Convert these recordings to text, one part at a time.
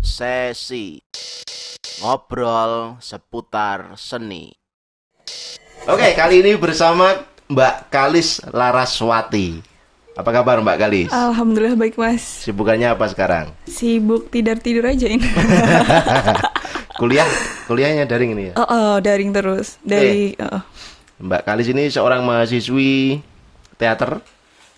sesi ngobrol seputar seni. Oke, kali ini bersama Mbak Kalis Laraswati. Apa kabar Mbak Kalis? Alhamdulillah baik Mas. Sibukannya apa sekarang? Sibuk tidur aja ini. Kuliahnya daring ini ya? Daring terus. Mbak Kalis ini seorang mahasiswi teater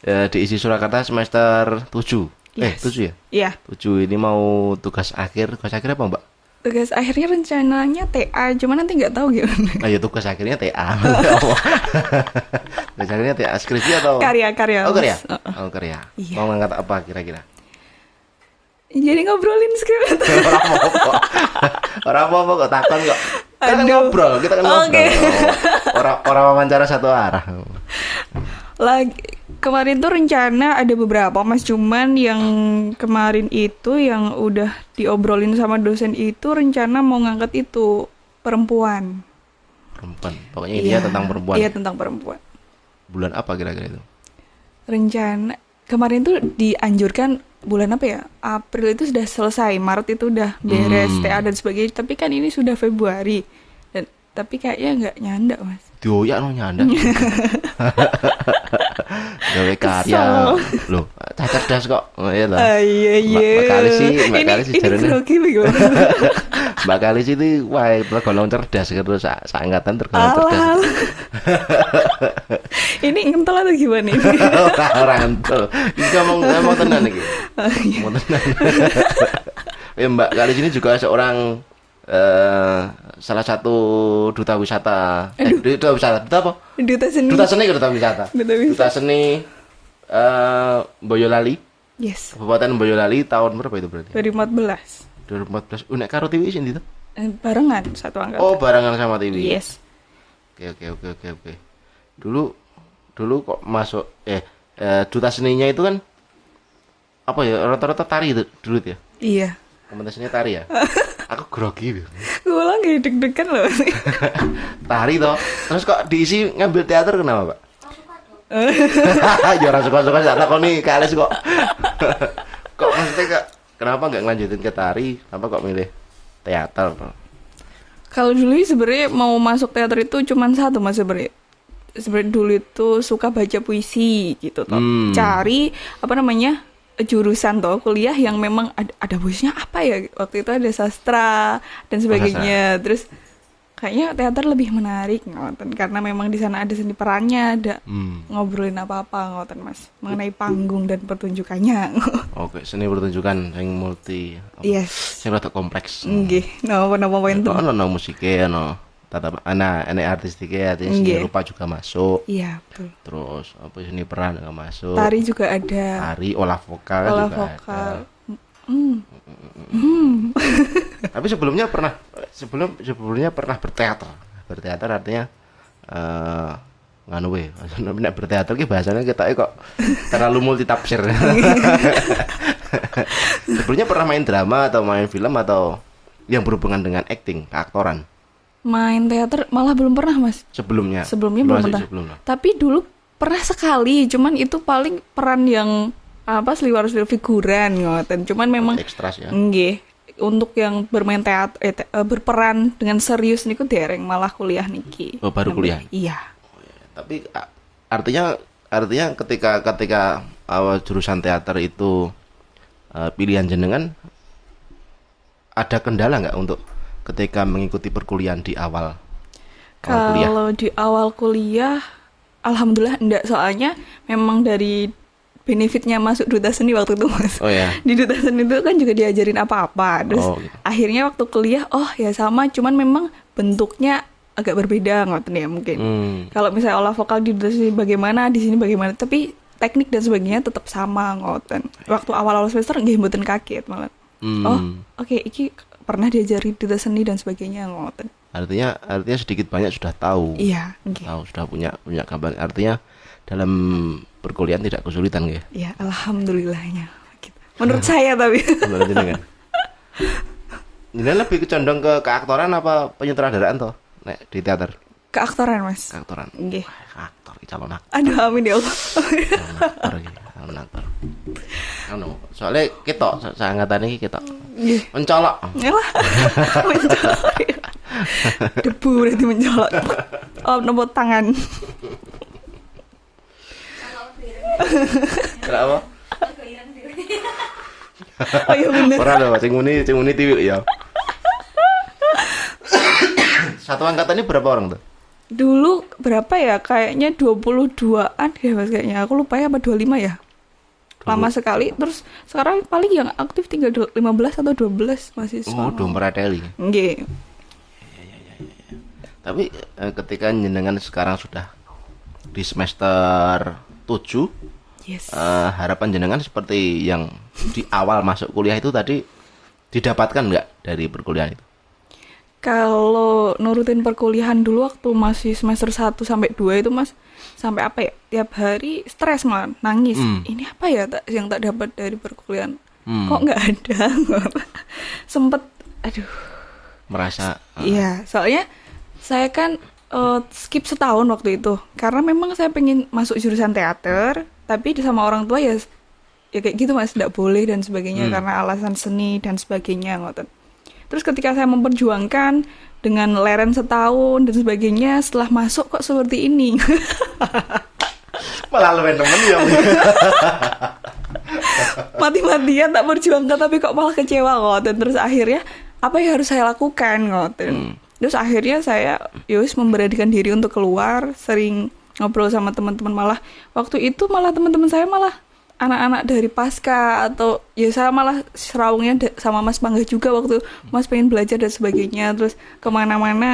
di ISI Surakarta semester 7. Yes. 7 ya? Iya. 7 ini mau tugas akhir apa Mbak? Tugas akhirnya rencananya TA, cuma nanti nggak tahu gimana. Ya tugas akhirnya TA. Tugas akhirnya TA skripsi atau? Karya. Oh karya? Mas. Oh karya. Iya. Mau ngangkat apa kira-kira? Jadi ngobrolin skrip. Orang apa kok takon kok. Kita kan Aduh. ngobrol, kita kan ngobrol. Oke. Orang wawancara satu arah. Kemarin tuh rencana ada beberapa Mas, cuman yang kemarin itu yang udah diobrolin sama dosen itu rencana mau ngangkat itu perempuan. Perempuan. Pokoknya intinya tentang perempuan. Iya, tentang perempuan. Bulan apa kira-kira itu? Rencana kemarin tuh dianjurkan bulan apa ya? April itu sudah selesai, Maret itu udah beres TA dan sebagainya. Tapi kan ini sudah Februari. Tapi kayaknya nggak nyanda Mas. Dioyak no nyanda. Gawe karya. Loh, cerdas kok. Oh iya toh. Iya. Mbak Kalis sih jarene. Ini grogi bagaimana? Mbak Kalis itu wah tergolong cerdas terus seangkatan tergolong cerdas. Alah. Ini ngentel atau gimana ini? Orang entul. Iki ngomong tenan iki. Ngomong tenan. Ya Mbak Kalis ini juga seorang salah satu duta wisata. Duta apa? Duta seni. Duta seni ke duta wisata. Duta seni Boyolali. Yes. Kabupaten Boyolali tahun berapa itu berarti? 2014. 2014. Nek karo TV sing itu? Barengan satu angkatan. Oh, barengan sama TV. Yes. Oke. Dulu kok masuk duta seninya itu kan apa ya? Rata-rata tari itu dulu ya. Iya. Komunitasnya tari ya. Aku grogi. Gue lagi deg-degan loh. Tari toh. Terus kok diisi ngambil teater kenapa, Pak? Ya orang suka-suka tak takoni Kalis kok. Kok maksudnya kenapa nggak ngelanjutin ke tari? Kenapa kok milih teater? Kalau dulu sebenarnya mau masuk teater itu cuman satu Mas sebenarnya. Sebenarnya dulu itu suka baca puisi gitu toh. Cari jurusan toh kuliah yang memang ada puisinya apa ya? Waktu itu ada sastra dan sebagainya. Terus kayaknya teater lebih menarik ngoten karena memang di sana ada seni perannya, ada ngobrolin apa-apa ngoten Mas, mengenai panggung dan pertunjukannya. Oke, seni pertunjukan yang multi. Yes. Sing rada kompleks. Nggih, napa poin tuh. Ono musiknya ono tata artistiknya, seni rupa juga masuk. Iya, betul. Terus apa seni peran juga masuk. Tari juga ada. Tari, olah vokal Olah juga vokal. ada. Tapi sebelumnya pernah berteater. Berteater artinya nganu we. Nek berteater ki bahasanya kita kok terlalu multitafsir. Sebelumnya pernah main drama atau main film atau yang berhubungan dengan acting, keaktoran? Main teater malah belum pernah Mas. Sebelumnya Belum pernah. Tapi dulu pernah sekali, cuman itu paling peran yang seliwar figuran ngoten. Cuman memang ekstras ya. Nggih. Untuk yang bermain teater berperan dengan serius niku dereng malah kuliah niki. Oh, baru kuliah. Iya. Tapi artinya ketika awal jurusan teater itu pilihan jenengan ada kendala nggak untuk ketika mengikuti perkuliahan di awal kuliah? Kalau di awal kuliah alhamdulillah enggak, soalnya memang dari benefitnya masuk duta seni waktu itu Mas. Oh ya. Di duta seni itu kan juga diajarin apa-apa. Terus gitu. akhirnya waktu kuliah ya sama, cuman memang bentuknya agak berbeda ngoten ya mungkin. Kalau misalnya olah vokal di duta seni bagaimana, di sini bagaimana, tapi teknik dan sebagainya tetap sama ngoten. Waktu awal-awal semester nggih mboten kaget malah. Oke, iki pernah diajari duta seni dan sebagainya ngoten. Artinya sedikit banyak sudah tahu. Iya, okay. Tahu sudah punya gambar. Artinya dalam perkuliahan tidak kesulitan ya. Iya, alhamdulillahnya. Gitu. Menurut saya tapi. Menurut jenengan. Ini lebih condong ke keaktoran apa penyutradaraan toh? Nek di teater. Keaktoran, Mas. Keaktoran. Nggih. Aktor, calon aktor. Aduh, amin ya Allah. Calon aktor. aktor. Anu, soalnya ketok seangkatan iki ketok. Nggih. Mencolok. Yalah. Mencolok. Debu berarti mencolok. Oh, nempel tangan. Kenapa? Oh iya bener. Ora lho, sing muni tiwik ya. Satu angkatan ini berapa orang tuh? Dulu berapa ya? Kayaknya 22-an ya Mas kayaknya. Aku lupa ya apa 25 ya. Lama sekali. Terus sekarang paling yang aktif tinggal 15 atau 12 mahasiswa. Oh, udah merateli. Nggih. Tapi ketika jenengan sekarang sudah di semester 7, Yes. harapan jenengan seperti yang di awal masuk kuliah itu tadi didapatkan nggak dari perkuliahan itu? Kalau nurutin perkuliahan dulu waktu masih semester 1 sampai 2 itu Mas, sampai apa ya? Tiap hari stres malah, nangis. Ini apa ya yang tak dapat dari perkuliahan? Kok nggak ada? Sempet, aduh. Merasa Iya, soalnya saya kan skip setahun waktu itu. Karena memang saya pengen masuk jurusan teater, tapi sama orang tua ya kayak gitu Mas, tidak boleh dan sebagainya karena alasan seni dan sebagainya ngoten. Terus ketika saya memperjuangkan dengan leren setahun dan sebagainya, setelah masuk kok seperti ini. malah lebih temen ya. Mati-matian tak perjuangkan tapi kok malah kecewa ngoten. Terus akhirnya apa yang harus saya lakukan ngoten. Terus akhirnya saya yus memberanikan diri untuk keluar, sering ngobrol sama teman-teman, malah waktu itu malah teman-teman saya malah anak-anak dari pasca atau ya saya malah serawungnya sama Mas Pangga juga waktu Mas pengen belajar dan sebagainya, terus kemana-mana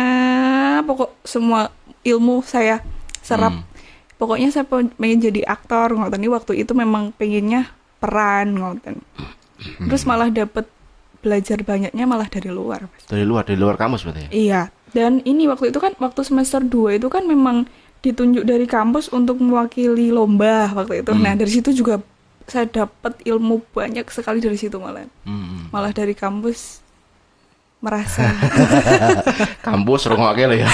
pokok semua ilmu saya serap. Pokoknya saya pengen jadi aktor ngoten. Waktu itu memang pengennya peran ngoten. Terus malah dapet belajar banyaknya malah dari luar Mas. Dari luar kampus berarti ya? Iya, dan ini waktu itu kan waktu semester 2 itu kan memang ditunjuk dari kampus untuk mewakili lomba waktu itu. Nah, dari situ juga saya dapat ilmu banyak sekali dari situ malah. Malah dari kampus merasa. Kampus rungokke lho ya.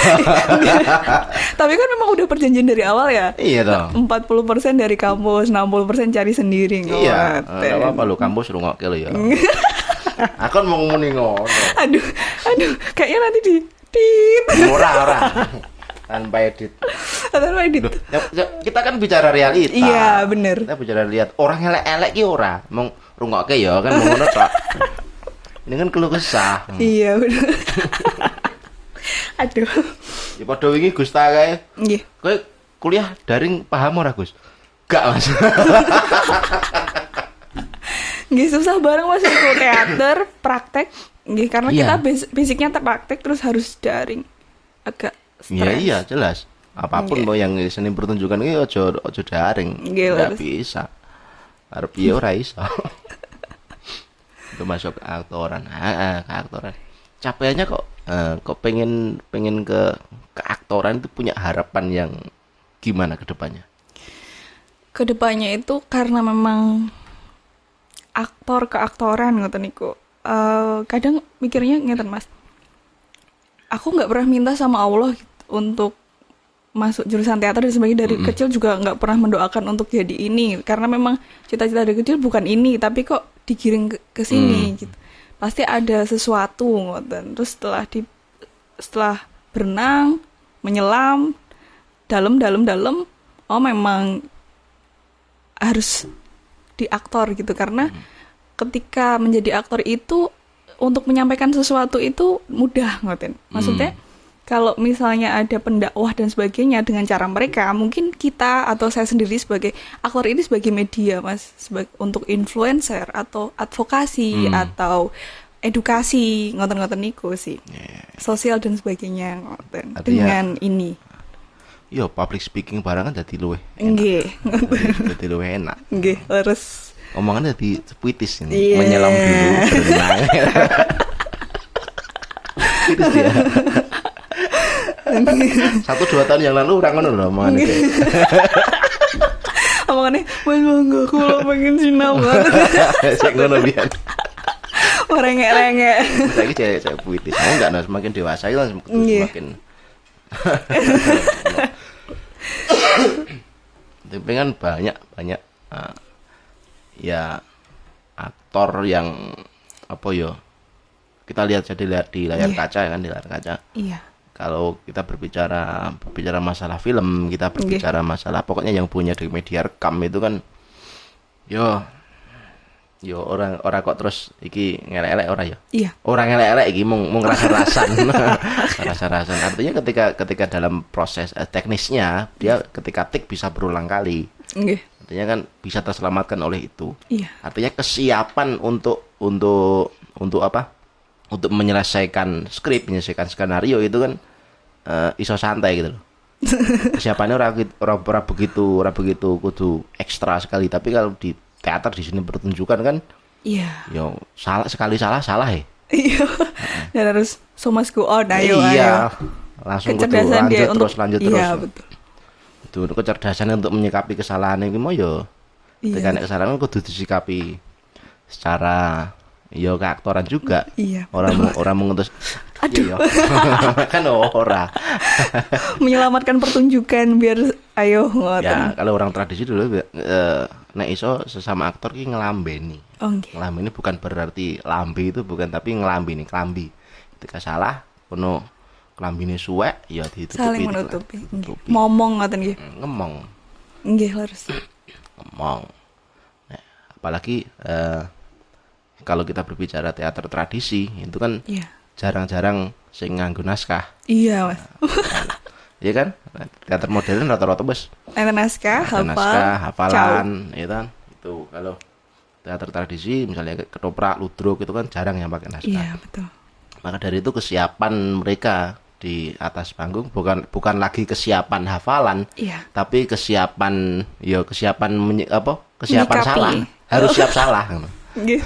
Tapi kan memang udah perjanjian dari awal ya. Iya dong. 40% dari kampus, 60% cari sendiri. Iya, enggak apa-apa lho, kampus rungokke lho ya. Aku mau ngomongin ngono. Aduh, kayaknya nanti di tit. Ora. Tanpa edit. Loh, kita kan bicara realita. Iya, bener. Kita bicara lihat orang elek-elek ki ora. Mong rungokke ya kan ngono tok. Ini kan keluh kesah. Iya, bener. Aduh. Ya padha wingi Gus ta kae. Nggih. Kowe kuliah daring paham ora, Gus? Gak, Mas. Nggih, susah bareng Mas itu teater, praktek. Nggih, karena kita basicnya praktek terus harus daring. Agak stres. Iya, jelas. Apapun mau yang seni pertunjukan iki aja daring. Enggak bisa. Arep piye ora iso. Itu masuk ke aktoran. Ke aktoran. Capeknya kok pengen ke aktoran itu punya harapan yang gimana ke depannya? Ke depannya itu karena memang keaktoran ngoten niku. Kadang mikirnya ngeten Mas. Aku nggak pernah minta sama Allah gitu, untuk masuk jurusan teater dan sebagainya. Dari kecil juga nggak pernah mendoakan untuk jadi ini, karena memang cita-cita dari kecil bukan ini, tapi kok digiring ke sini gitu. Pasti ada sesuatu ngoten. Terus setelah berenang, menyelam dalam, oh memang harus di aktor gitu, karena ketika menjadi aktor itu untuk menyampaikan sesuatu itu mudah ngoten. Maksudnya kalau misalnya ada pendakwah dan sebagainya dengan cara mereka, mungkin kita atau saya sendiri sebagai aktor ini sebagai media Mas, untuk influencer atau advokasi atau edukasi ngoten-ngoten niku sih. Sosial dan sebagainya ngoten. Dengan ini. Yo public speaking barang kan dadi luwih. Nggih. Dadi luwih enak. Nggih, leres. Omongannya jadi puitis ini, menyelam dulu, berenang. Itu dia. 1-2 tahun yang lalu orang ngono lho omongannya. Omongannya, Mas Bangga, aku lo pengen sinau banget. Sik ngono biyen. Merengek-rengek. Saiki cewek puitis. Mau enggak no, semakin dewasa itu semakin. Tapi kan banyak ya aktor yang apa ya? Kita lihat di layar kaca ya kan, di layar kaca. Iya. Kalau kita berbicara masalah film, kita berbicara masalah pokoknya yang punya di media rekam itu kan yo orang kok terus iki ngelek-elek ora ya. Iya. Orang ngelek-elek iki mung rasa-rasan. Rasa-rasan. Artinya ketika dalam proses teknisnya dia ketika tik bisa berulang kali. Nggih. Artinya kan bisa terselamatkan oleh itu. Iya. Artinya kesiapan untuk apa? Untuk menyelesaikan skrip, menyelesaikan skenario itu kan iso santai gitu loh. Kesiapannya ora begitu kudu ekstra sekali, tapi kalau di teater di sini pertunjukan kan Iya. yo salah ya. Iya. Dan harus so must go on, ayo. Iya. Langsung kudu Kecerdasan dia lanjut terus. Iya, betul. Itu kecerdasan untuk menyikapi kesalahan iki mau yo. Ketika nek kesalahan kudu disikapi secara yo keaktoran juga. Iya. Orang mengutus. Aduh. Iya. Kan ora. Menyelamatkan pertunjukan biar ayo ngoten. Ya, kalau orang tradisi dulu nek iso sesama aktor ki ngelambeni. Oh, nggih. Ngelambeni bukan berarti lambe itu bukan, tapi ngelambeni, kelambi. Ketika salah kono kelambine suwek ya ditutupi. Saling menutupi. Nggih. Momong ngoten nggih. Ngemong. Nggih, leres. Ngomong. Nah, apalagi kalau kita berbicara teater tradisi itu kan Iya. jarang-jarang sing nganggo naskah. Iya, Mas. Iya kan? Teater modern rata-rata bos. Ada naskah, Naskah, hafalan, ya kan? Itu kalau teater tradisi misalnya ketoprak, ludruk itu kan jarang yang pakai naskah. Iya, betul. Maka dari itu kesiapan mereka di atas panggung bukan lagi kesiapan hafalan, Iya. tapi kesiapan kesiapan Menyikapi. salah. Harus siap salah. Nggih.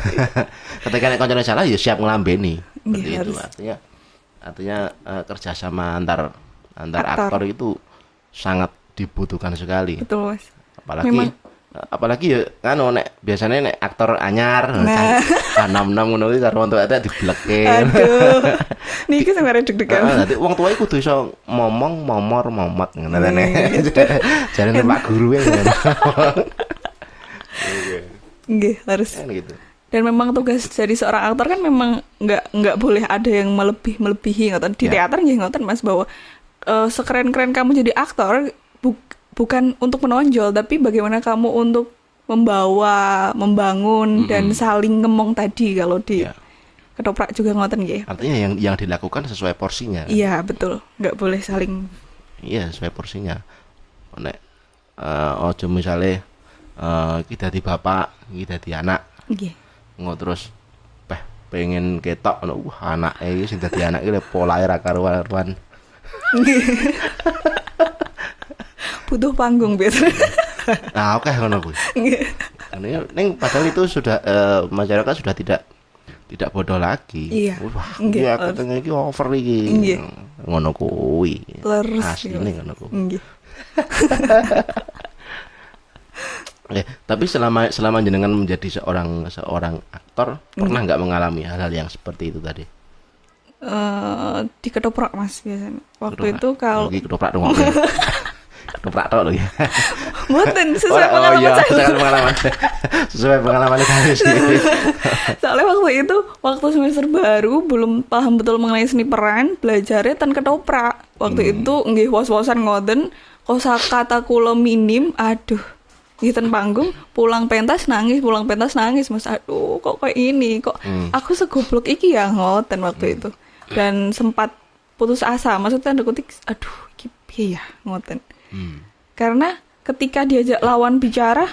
Ketika nek kancane salah ya siap ngelambeni. Seperti Nggih, itu. harus. Artinya kerjasama antar Aktor. aktor itu sangat dibutuhkan sekali. Betul, Mas. Memang. Apalagi ya kan nek biasanya nek aktor anyar nom-nom ngono kuwi karo wong tuwa diblekin. Aduh. Niki sampe deg-degan. Dadi wong tuwa iku kudu iso momor momot ngono ta nek. Jarene Pak Guru ngono. Nggih, harus. Kan gitu. Dan memang tugas dari seorang aktor kan memang nggak boleh ada yang melebihi ngoten. Di teater nggih ngoten Mas, bahwa sekeren-keren kamu jadi aktor bukan untuk menonjol, tapi bagaimana kamu untuk membangun dan saling ngomong tadi. Kalau di ketoprak juga ngoten nggih. Artinya yang dilakukan sesuai porsinya. Iya, betul. Nggak boleh saling. Iya, sesuai porsinya. Nek ojo misale iki dadi bapak, iki dadi anak. Nggih. Terus pengen ketok ngono, anake iki sing dadi anak iki polahe ra karuan. Butuh panggung biasanya. Nah, oke ngono kuwi. Ning padahal itu sudah masyarakat sudah tidak bodoh lagi. Iya. Wah, iki aku tengah iki over iki. Ngono kuwi. Asline ngono kuwi. Nggih. Tapi selama jenengan menjadi seorang aktor, pernah nggak mengalami hal-hal yang seperti itu tadi? Di ketoprak Mas biasanya. Waktu itu kalau ketoprak dong. Ketoprak tok lho ya. Mboten sesuai pengalaman saya. Sesuai pengalaman kalian sih. Soalnya waktu semester baru belum paham betul mengenai seni peran, belajarnya ten ketoprak. Waktu itu nggih was-wasan ngoten, kosakata kula minim, aduh. Ngiten panggung, pulang pentas nangis Mas. Aduh, kok kayak ini, kok aku segoblok iki ya ngoten waktu itu. Dan sempat putus asa, maksudnya tanda kutip, aduh, iki piye ya ngoten. Karena ketika diajak lawan bicara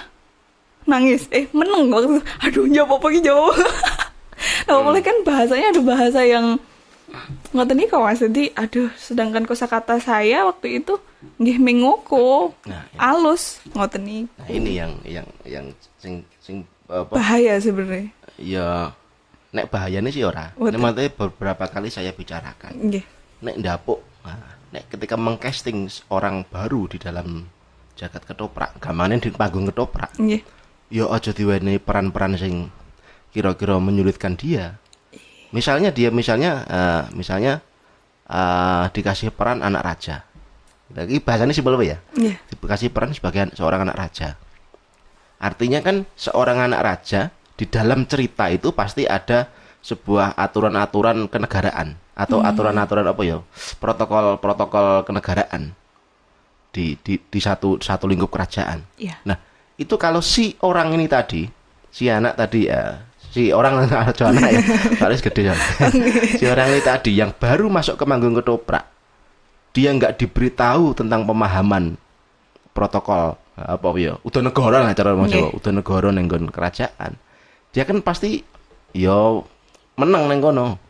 nangis, meneng waktu itu. Aduh, jawab apa iki jawab. Nah, mulai kan bahasanya ada bahasa yang ngoten nih kok Mas. Jadi aduh, sedangkan kosakata saya waktu itu nggih mengoko. Alus ngoten nih. Nah, ini yang sing bahaya sebenarnya. Ya nek bahayane sih ora. Nek beberapa kali saya bicarakan. Nggih. Nek ndapuk, nek ketika mengcasting orang baru di dalam jagat ketoprak, gamane di panggung ketoprak. Nggih. Ya aja diwenehi peran-peran sing kira-kira menyulitkan dia. Misalnya dikasih peran anak raja. Lagi bahasanya simpel ya. Yeah. Dikasih peran sebagai seorang anak raja. Artinya kan seorang anak raja di dalam cerita itu pasti ada sebuah aturan-aturan kenegaraan atau aturan-aturan apa ya? Protokol-protokol kenegaraan di satu lingkup kerajaan. Iya. Nah, itu kalau si orang ini tadi, si anak tadi ya, si orang anak ya, paling gede ya. Si orang ini tadi yang baru masuk ke Manggung Ketoprak, dia nggak diberitahu tentang pemahaman protokol apa ya, udah negara lah cara ngomong Jawa, udah negara ning nggon kerajaan. Dia kan pasti yo menang neng kono.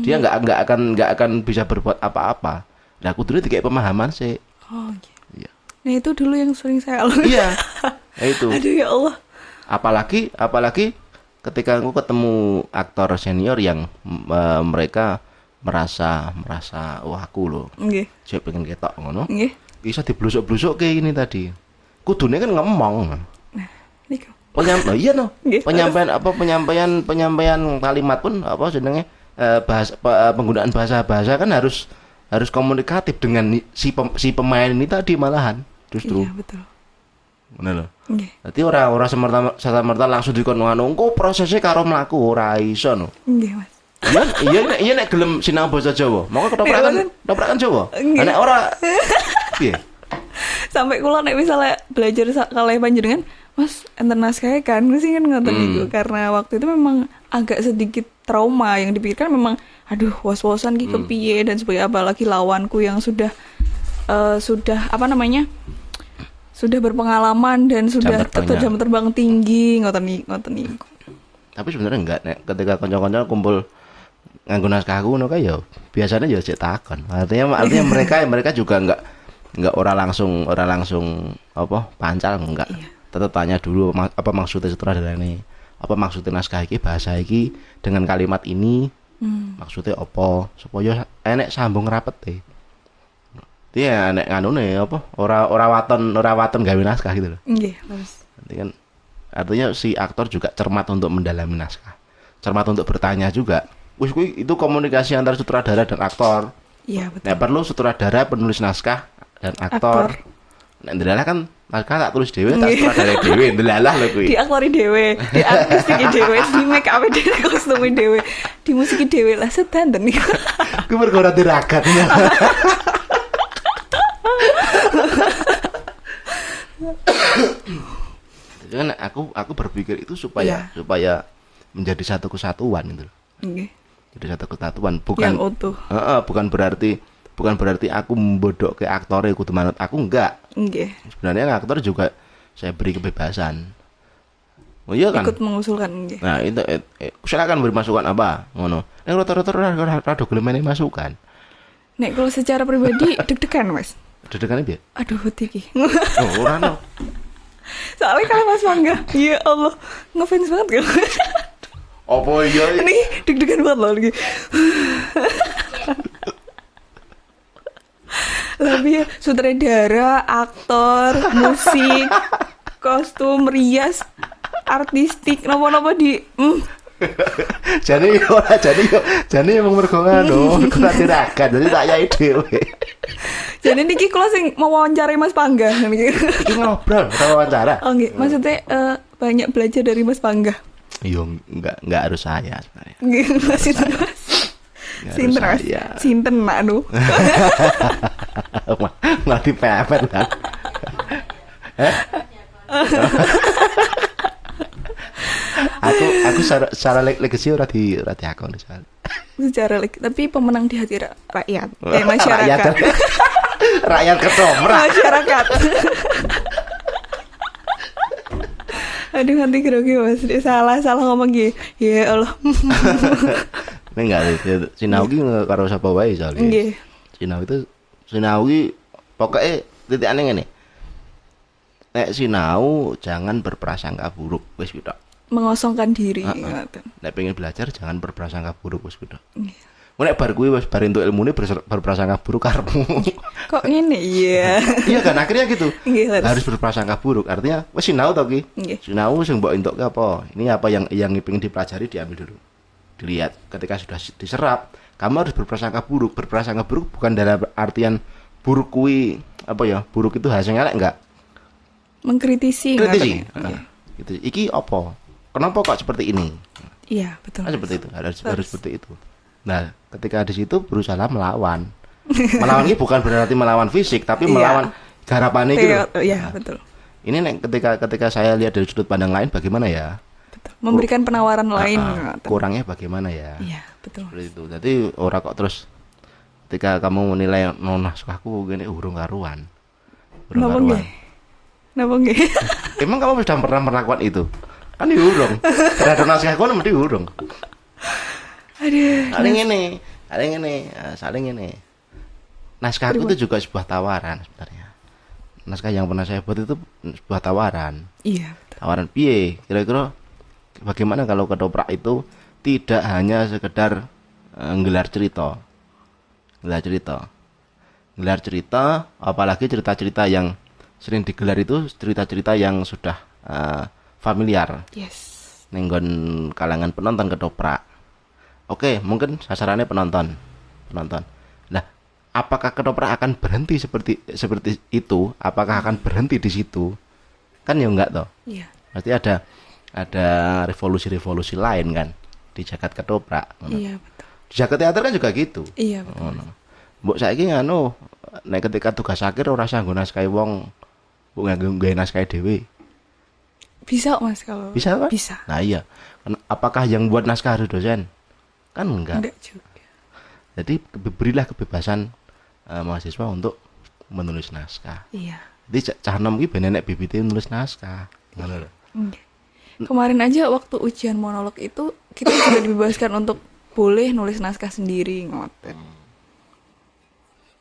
Dia nggak akan bisa berbuat apa-apa. Nah, kudune dikek pemahaman sih. Oh, gitu. Iya. Nah, itu dulu yang sering saya alami. Iya. Nah, itu. Aduh ya Allah. Apalagi ketika aku ketemu aktor senior yang mereka merasa wah aku loh. Nggih. Saya pengen ketok ngono. Nggih. Bisa diblusuk-blusuk kayak gini tadi. Kudune kan ngomong. Nah, niku. Iya no. Nggih, Penyampaian kalimat pun apa jenenge penggunaan bahasa kan harus komunikatif dengan si pemain ini tadi malahan justru. Iya, betul. Ngono lho. Nggih. Dadi ora serta-merta langsung dikon ngono. Engko prosesnya karo mlaku ora iso no. Nggih, Mas. Iya nek gelem sinau basa Jawa. Monggo ketoprakan Jawa. Nggih. Nek ora piye? Sampai kula nek misalnya belajar kalih panjenengan, Mas, enten naskah kan, mesti kan ngoten niku karena waktu itu memang agak sedikit trauma yang dipikirkan memang aduh was-wasan ki kepiye dan sebagainya, apalagi lawanku yang sudah apa namanya? Sudah berpengalaman dan sudah jam terbang tinggi ngoten niku. Tapi sebenarnya enggak nek ketika kanca-kanca kumpul nganggo naskah ngono kae ya biasanya ya cek takon. Artinya mereka juga enggak ora langsung apa pancal enggak. Iya. Tetap tanya dulu apa maksudnya sutradarane. Apa maksudnya naskah iki, bahasa iki dengan kalimat ini. Maksudnya apa supaya enek sambung rapet dia enek nganune apa ora waton gawe naskah gitu loh. Nggih, harus. Artinya si aktor juga cermat untuk mendalami naskah. Cermat untuk bertanya juga. Wis kuwi itu komunikasi antara sutradara dan aktor. Iya, betul. Nek perlu sutradara, penulis naskah dan aktor. Nek ndelalah kan naskah tak tulis dhewe, tak sutradara dhewe, ndelalah lho kuwi. Diaktori dhewe, diartistiki dhewe, di make up dhewe, kostum dhewe, di musiki dhewe lah sedanten niku. Kuwi mergo ora diragat. Jadi kan aku berpikir itu supaya menjadi satu kesatuan gitu. Nggih. Jadi satu kesatuan Yang utuh. bukan berarti aku membodohke aktore kudu manut aku enggak. Nggih. Sebenarnya aktor juga saya beri kebebasan. Oh iya kan? Ikut mengusulkan nggih. Nah, itu silakan beri masukan apa ngono. Nek rata-rata rada gelem meneh masukan. Nek kalau secara pribadi deg-degan, Mas. Deg-degane piye? Aduh, iki. Oh, ora no. Soalnya kalau Mas Mangga, ya Allah, ngefans banget kan. Apa iya? Ini deg-degan banget loh lagi. Lebih ya, sutradara, aktor, musik, kostum, rias, artistik, nopo-nopo di Jadi emang mergo ngono, ora diragat, jadi tak yai dhewe. Jadi niki kula sing mau wawancarai Mas Pangga niki. Iki ngobrol ora wawancara. Oh nggih, maksudnya banyak belajar dari Mas Pangga. Yo enggak harus saya sebenarnya. Nggih, Mas itu Mas. Sinten Mas? Sinten nak nu? Mati pepet kan. Aku secara legacy ora diakoni soal. Secara tapi pemenang di hati rakyat, masyarakat. Rakyat ketoprak. Masyarakat. Aduh nanti grogi Mas, salah ngomong gitu. Ya Allah. Nek enggak sinau ki karo sapa wae soalnya. Nggih. Sinau ki pokoke titikane ngene. Nek sinau jangan berprasangka buruk wis pitok. Mengosongkan diri. Nek pengen belajar jangan berprasangka buruk wis pitok. Nek bar kuwi wis bar entuk ilmune berprasangka buruk karepmu. Kok ngene? Iya. Iya kan akhirnya gitu. Nggih, harus berprasangka buruk. Artinya wis sinau to ki. Sinau sing mbok entukke apa? Ini apa yang pengen dipelajari diambil dulu. Dilihat ketika sudah diserap, kamu harus berprasangka buruk. Berprasangka buruk bukan dalam artian buruk kuwi apa ya? Buruk itu hasilnya elek enggak? Mengkritisi. Kritisi. Gitu. Iki apa? Kenapa kok seperti ini? Iya, betul. Kan seperti itu, harus seperti itu. Nah, ketika di situ berusaha melawan. Melawan ini bukan berarti melawan fisik, tapi melawan garapannya gitu. Iya, betul. Ini ketika saya lihat dari sudut pandang lain bagaimana ya? Betul. Memberikan penawaran lain. Kurangnya bagaimana ya? Iya, betul. Seperti itu. Jadi ora kok terus ketika kamu menilai naskahku gini urung karuan. Kenapa nggih? Emang kamu sudah pernah melakukan itu? Kan diurung. Terhadap naskahku kan mesti urung. Aduh. Saling ini. Naskahku itu juga sebuah tawaran sebenarnya. Naskah yang pernah saya buat itu sebuah tawaran. Iya, betul. Tawaran piye? Kira-kira bagaimana kalau ketoprak itu tidak hanya sekedar nggelar cerita. Gelar cerita, apalagi cerita-cerita yang sering digelar itu cerita-cerita yang sudah familiar. Yes. Nenggon kalangan penonton ketoprak. Oke, mungkin sasarannya penonton. Nah, apakah ketoprak akan berhenti seperti itu? Apakah akan berhenti di situ? Kan ya enggak toh. Iya. Pasti ada revolusi lain kan di jagat ketoprak. Iya, betul. Di jagat teater kan juga gitu. Iya, betul. Mbok saiki nganu nek ketika tugas akhir ora usah nggo naskah wong, mbok nggawe naskah dhewe. Bisa, Mas, kalau Bisa kan? Bisa. Nah iya. Apakah yang buat naskah harus dosen? Kan enggak. Enggak juga. Jadi berilah kebebasan mahasiswa untuk menulis naskah. Iya. Jadi cah nom iki ben enek bibite nulis naskah. Ngono lho. Enggak. Kemarin aja waktu ujian monolog itu kita juga dibebaskan untuk boleh nulis naskah sendiri, ngoten.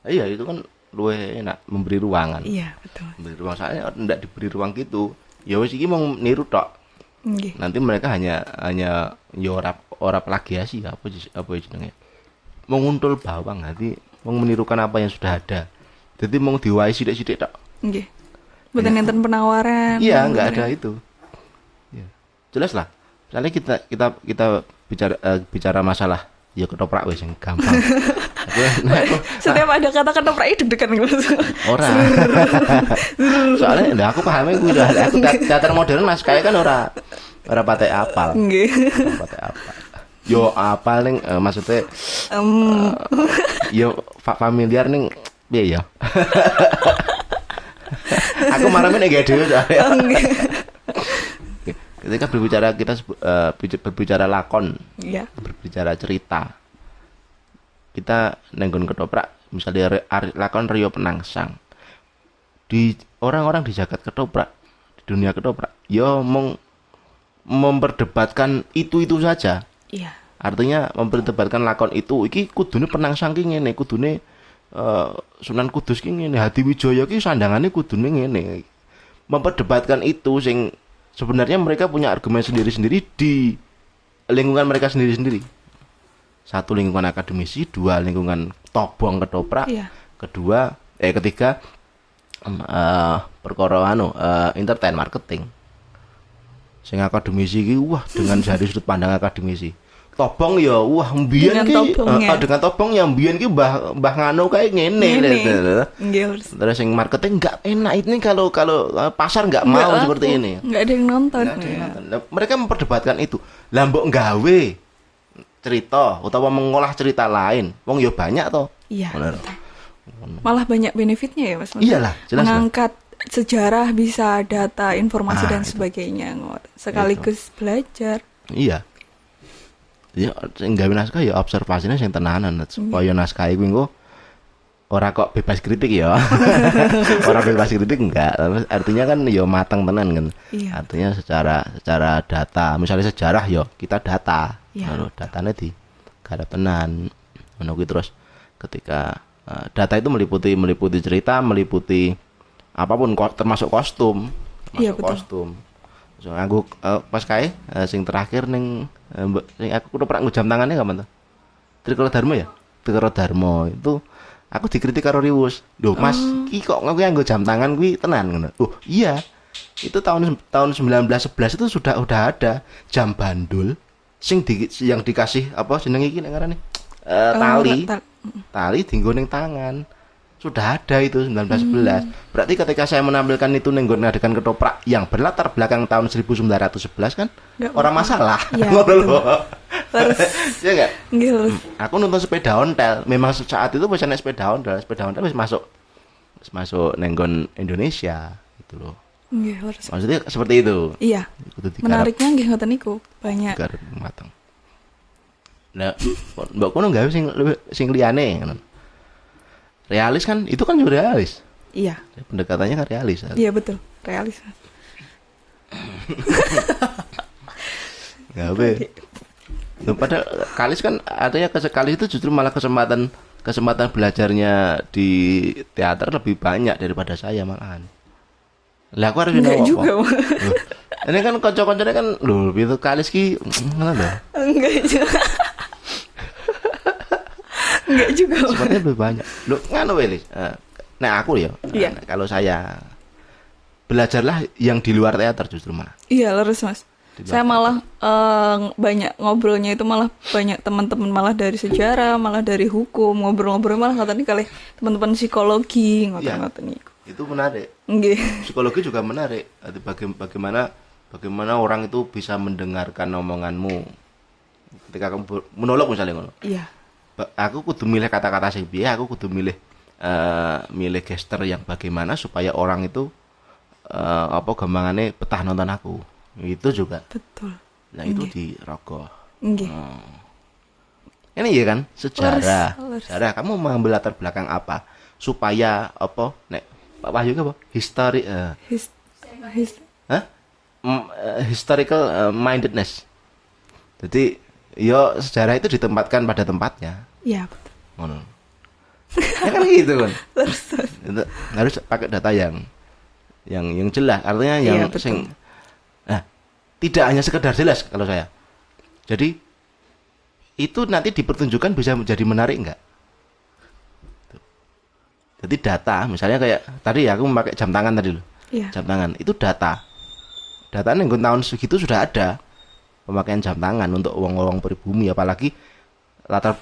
Iya, itu kan luwih enak memberi ruangan. Iya, betul. Memberi ruang, saya ndak diberi ruang gitu. Ya wis iki mau niru tok. Nggih. Nanti mereka hanya ya ora plagiasi apa jenenge. Menguntul bawang nanti mau menirukan apa yang sudah ada. Jadi mau diwai sithik-sithik tok. Nggih. Mboten enten penawaran. Iya, enggak ada itu. Ya. Jelas lah. Misalnya kita bicara masalah ya ketoprak wis yang gampang. Setiap ada kata ketoprak itu deg-degan gitu. Ora. Soalnya aku pahamnya gue udah aku teater modern naskahnya kan ora patek apal. Nggih. Patek apal. Yo apal ning maksudnya yo familiar ning piye ya? Aku marahnya nek dhewe soalnya. Ketika berbicara lakon, Iya. berbicara cerita, kita nenggon ketoprak, misalnya lakon Rio Penangsang, di orang-orang di jagat ketoprak, di dunia ketoprak, ya memperdebatkan itu saja. Iya. Artinya memperdebatkan lakon itu, iki kudune Penangsang ki ngene, kudune Sunan Kudus ki ngene, Hadiwijaya ki sandangane kudune ngene. Memperdebatkan itu sing sebenarnya mereka punya argumen sendiri-sendiri di lingkungan mereka sendiri-sendiri. Satu lingkungan akademisi, dua lingkungan tobong ketoprak, Iya. ketiga perkara entertain marketing. Sing akademisi iki wah dengan dari sudut pandang akademisi. Tobong ya wah mbiyen ki dengan tobong ya mbiyen ki mbah nganu kae ngene. Terus yang marketing enggak enak ini kalau pasar enggak mau seperti ini. Enggak ada yang nonton. Mereka memperdebatkan itu. Lah mbok gawe cerita utawa mengolah cerita lain. Wong ya banyak toh. Iya. Malah banyak benefitnya ya, Mas. Iyalah, jelas. Mengangkat sejarah, bisa data, informasi dan sebagainya. Sekaligus belajar. Iya. Ya sing gawe naskah ya observasine sing tenanan supaya naskah iku engko ora kok bebas kritik ya. Ora bebas kritik enggak, artinya kan ya mateng tenan kan. Iya. Artinya secara data, misalnya sejarah ya kita data. Iya. Datanya di garap tenan. Ngono kuwi terus ketika data itu meliputi cerita, meliputi apapun termasuk kostum. Iya, betul. Kostum. So aku pas kae sing terakhir ning sing aku kudu pernah jam tangannya kapan tuh? Trikala Dharma ya? Trikala Dharma itu aku dikritik karo Riwus. Loh, Mas, iki kok nganggo jam tangan kuwi tenan ngono. Oh, iya. Itu tahun 1911 itu sudah ada jam bandul yang dikasih apa jeneng iki nek ngarane? Tali dienggo ning tangan. sudah ada itu 1911. Berarti ketika saya menampilkan itu nenggon ngadegan ketoprak yang berlatar belakang tahun 1911 kan Nggak orang apa-apa. masalah. Iya, Ngono betul. loh. Terus Ya enggak? nggih lurus. Aku nonton sepeda ontel. Memang saat itu bisa naik sepeda ontel wis masuk nenggon Indonesia gitu loh. Nggih lurus. Maksudnya seperti itu. Iya. Kudu digarap. Menariknya nggih ngoten niku. Banyak. Garap mateng. Nah, mbok kono gawe sing liyane ngono. Realis kan itu kan juga realis. Iya. Pendekatannya kan realis. Iya betul. Realis. Gawe. Loh, padahal kalis kan artinya kalis itu justru malah kesempatan belajarnya di teater lebih banyak daripada saya malahan. Lah aku harus Enggak ngomong juga. apa? Loh, ini kan kanca-kancane kan lho itu kalis ki ngono lho. Enggak juga. Enggak juga. Sepertinya lebih banyak. Loh, nganu Welis. Nah, aku ya. Iya. Kalau saya belajarlah yang di luar teater justru malah. Iya, lurus Mas. Di Saya malah banyak ngobrolnya itu malah banyak teman-teman malah dari sejarah, malah dari hukum, ngobrol-ngobrol malah ngoten kali teman-teman psikologi, ngoten-ngoten niku. Itu menarik. Nggih. Psikologi juga menarik. Bagaimana orang itu bisa mendengarkan omonganmu ketika kamu monolog misalnya ngono. Iya. Aku kudu milih kata-kata sing piye, aku kudu milih gesture yang bagaimana supaya orang itu gampangane betah nonton aku. Itu juga. Betul. Nah, itu di rogoh. Nggih. Ini ya kan sejarah. Lurus. Sejarah kamu mengambil latar belakang apa supaya nek Pak Wahyu apa? Historical mindedness. Jadi yo sejarah itu ditempatkan pada tempatnya. Iya, betul. Ngono. Ya kan gitu kan. Terus. Itu harus pakai data yang jelas. Artinya yang Iya, betul. sing tidak hanya sekedar jelas kalau saya. Jadi itu nanti dipertunjukkan bisa menjadi menarik enggak? Jadi data, misalnya kayak tadi aku memakai jam tangan tadi loh. Iya. Jam tangan itu data. Datanya yang tahun segitu sudah ada pemakaian jam tangan untuk uang-uang pribumi, apalagi latar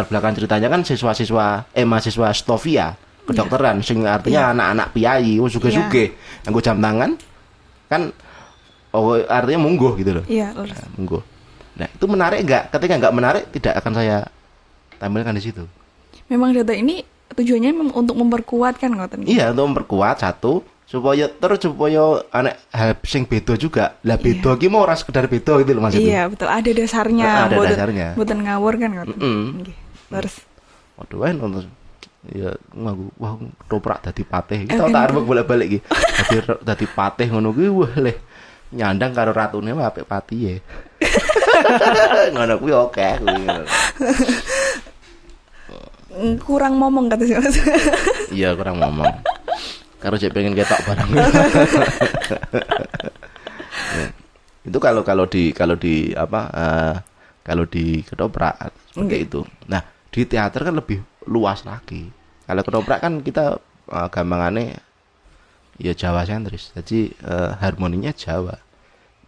belakang ceritanya kan mahasiswa Stovia kedokteran sing artinya anak-anak piyayi suge-suge nganggo jam tangan kan artinya mungguh gitu loh. Iya, lurus. Nah, mungguh. Nah, itu menarik enggak? Ketika enggak menarik tidak akan saya tampilkan di situ. Memang data ini tujuannya memang untuk memperkuat kan ngoten. Iya, untuk memperkuat satu supaya anak hal sing beda juga. Lah beda ki mau ora sekedar beda gitu loh maksudnya. Iya, betul. Ada dasarnya. Ada dasarnya. Mboten ngawur kan ngoten. Nggih. Terus Waduh, wae nonton ya ngaku wah ketoprak dadi patih. Kita tak arep bolak-balik iki. Dadi patih ngono kuwi wah leh nyandang karo ratune wae apik pati ya. Ngono kuwi oke kuwi. kurang ngomong kata si Mas. Iya, kurang ngomong. Karo cek pengen ketok barang. Ya. Itu kalau di ketoprak seperti itu. Nah, di teater kan lebih luas lagi. Kalau ketoprak kan kita gampangannya ya Jawa sentris. Jadi harmoninya Jawa.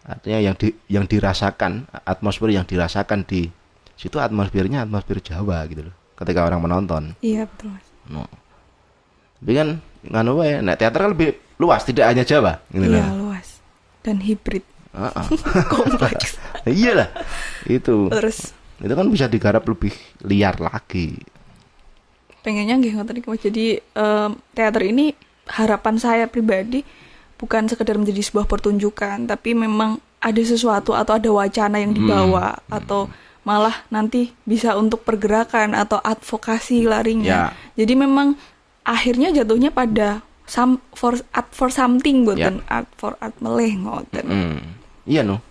Artinya yang dirasakan, atmosfer yang dirasakan di situ atmosfernya atmosfer Jawa gitu loh. Ketika orang menonton. Iya, betul Mas. No. Tapi kan nganu wae, nek teater kan lebih luas, tidak hanya Jawa gitu Iya, loh. luas. Dan hibrid. Heeh. Kompleks. Iyalah. Itu. Terus Itu kan bisa digarap lebih liar lagi. pengennya nggih ngoten iki Mas. Jadi teater ini harapan saya pribadi bukan sekedar menjadi sebuah pertunjukan, tapi memang ada sesuatu atau ada wacana yang dibawa atau malah nanti bisa untuk pergerakan atau advokasi larinya. Jadi memang akhirnya jatuhnya pada art for something ngoten, art for art meleh ngoten. Iya no.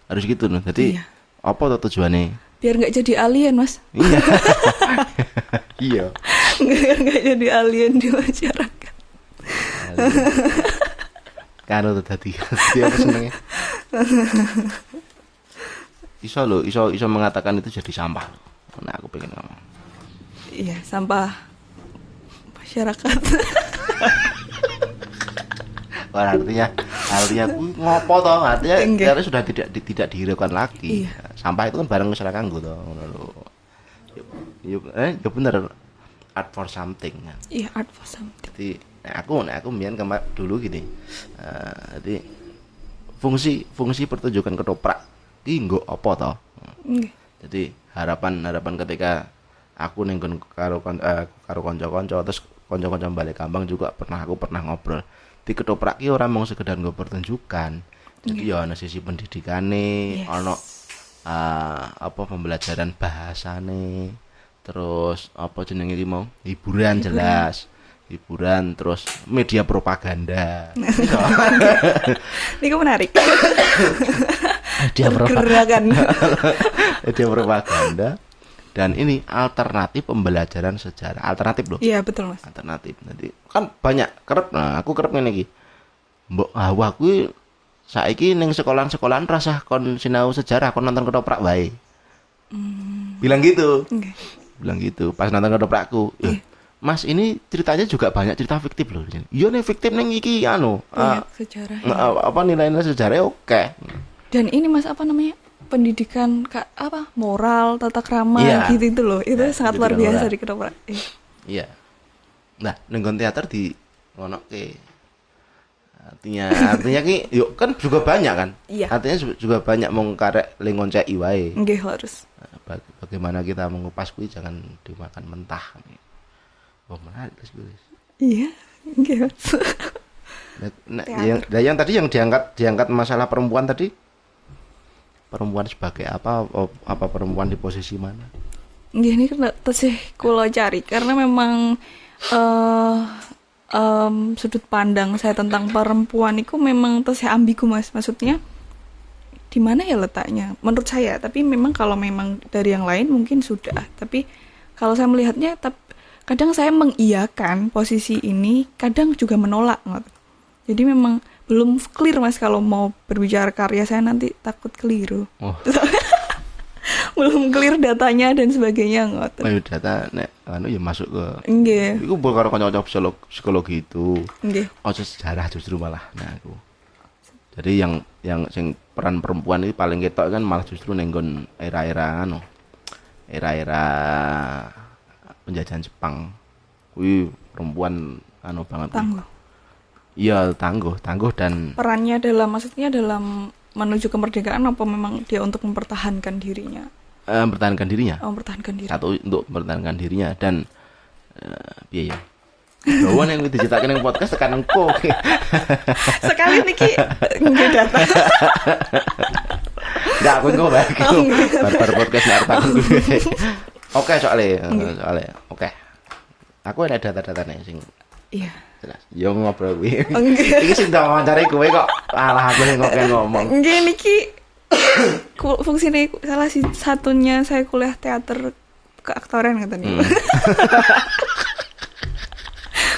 Harus gitu no. Jadi apa tuh tujuannya? Biar nggak jadi alien Mas. Iya. Iya. Biar nggak jadi alien di masyarakat. Karo tuh tadi. Dia apa senengnya? Iso mengatakan itu jadi sampah. Nah, aku pengen ngomong. Iya, sampah masyarakat. Wah, artinya ngopo toh? Artinya Enggak. karena sudah tidak dihiraukan lagi. Iya. Sampah itu kan barang masyarakat nggo toh, ngono lho. Ya bener. art for something kan. Iya, art for something. Jadi aku mbiyen dulu gini. Jadi fungsi pertunjukan ketoprak iki nggo apa to? Nggih. Jadi harapan ketika aku ning karo kanca-kanca terus kanca-kanca balik Kambang juga aku pernah ngobrol. Di ketoprak ki ora mung sekedar nggo pertunjukan. Jadi ya ana sisi pendidikane, ana pembelajaran bahasane, terus apa jenenge iki mau? Hiburan jelas. Hiburan terus media propaganda. Ini menarik. Media Pergerakan. Media propaganda dan ini alternatif pembelajaran sejarah. Alternatif loh. Iya, betul, Mas. Alternatif. Nanti kan banyak kerep. Nah, aku kerep ngene iki. Mbok awak kuwi saiki ning sekolahan-sekolahan rasah kon sinau sejarah, kon nonton ketoprak wae. Bilang gitu. Oke. Bilang gitu pas nonton ketoprakku. Mas, ini ceritanya juga banyak cerita fiktif loh. Iya nih fiktif ning iki Sejarah. apa nilai-nilai sejarah oke. Dan ini Mas apa namanya? Pendidikan moral, tata krama gitu itu loh. Itu sangat luar biasa di ketoprak. Iya. Nah, nenggon teater di ngonoke. Artinya ki yuk kan juga banyak kan? Iya. Artinya juga banyak mong karek ling ngonceki wae. Nggih, harus. Bagaimana kita mengupas kuwi jangan dimakan mentah. Oh, menarik guys. Iya, nggih. Yang tadi yang diangkat masalah perempuan tadi. Perempuan sebagai apa perempuan di posisi mana? Nggih, ini kan tesih kula cari karena memang sudut pandang saya tentang perempuan itu memang tesih ambigu, Mas. Maksudnya di mana ya letaknya? Menurut saya, tapi memang kalau memang dari yang lain mungkin sudah. Tapi kalau saya melihatnya kadang saya mengiyakan posisi ini, kadang juga menolak. Jadi memang belum clear, Mas, kalau mau berbicara karya saya nanti takut keliru. Oh. Belum clear datanya dan sebagainya ngoten. Ayo data nek ya masuk ke. Nggih. Iku karo kanca-kanca psikologi itu. Nggih. Sejarah justru malah. Nah, aku. Jadi yang sing peran perempuan ini paling ketok kan malah justru nenggon era-era penjajahan Jepang. Kuwi perempuan banget. Tangguh. Iya, tangguh dan Perannya maksudnya dalam menuju kemerdekaan apa memang dia untuk mempertahankan dirinya? Mempertahankan dirinya. Mempertahankan diri. Satu untuk mempertahankan dirinya dan piye ya? Bawa yang diceritakan yang podcast tekan engko. Sekali niki nggih data. Enggak, aku engko bae. Bar podcast nek arep aku. Oke, soalnya oke. Aku ada data-datane sing iya. Jelas. Yo ngobrol kuwi. Iki sing tak wawancari kowe kok alah aku ning ngomong. Nggih niki fungsine salah satunya saya kuliah teater keaktoran katanya.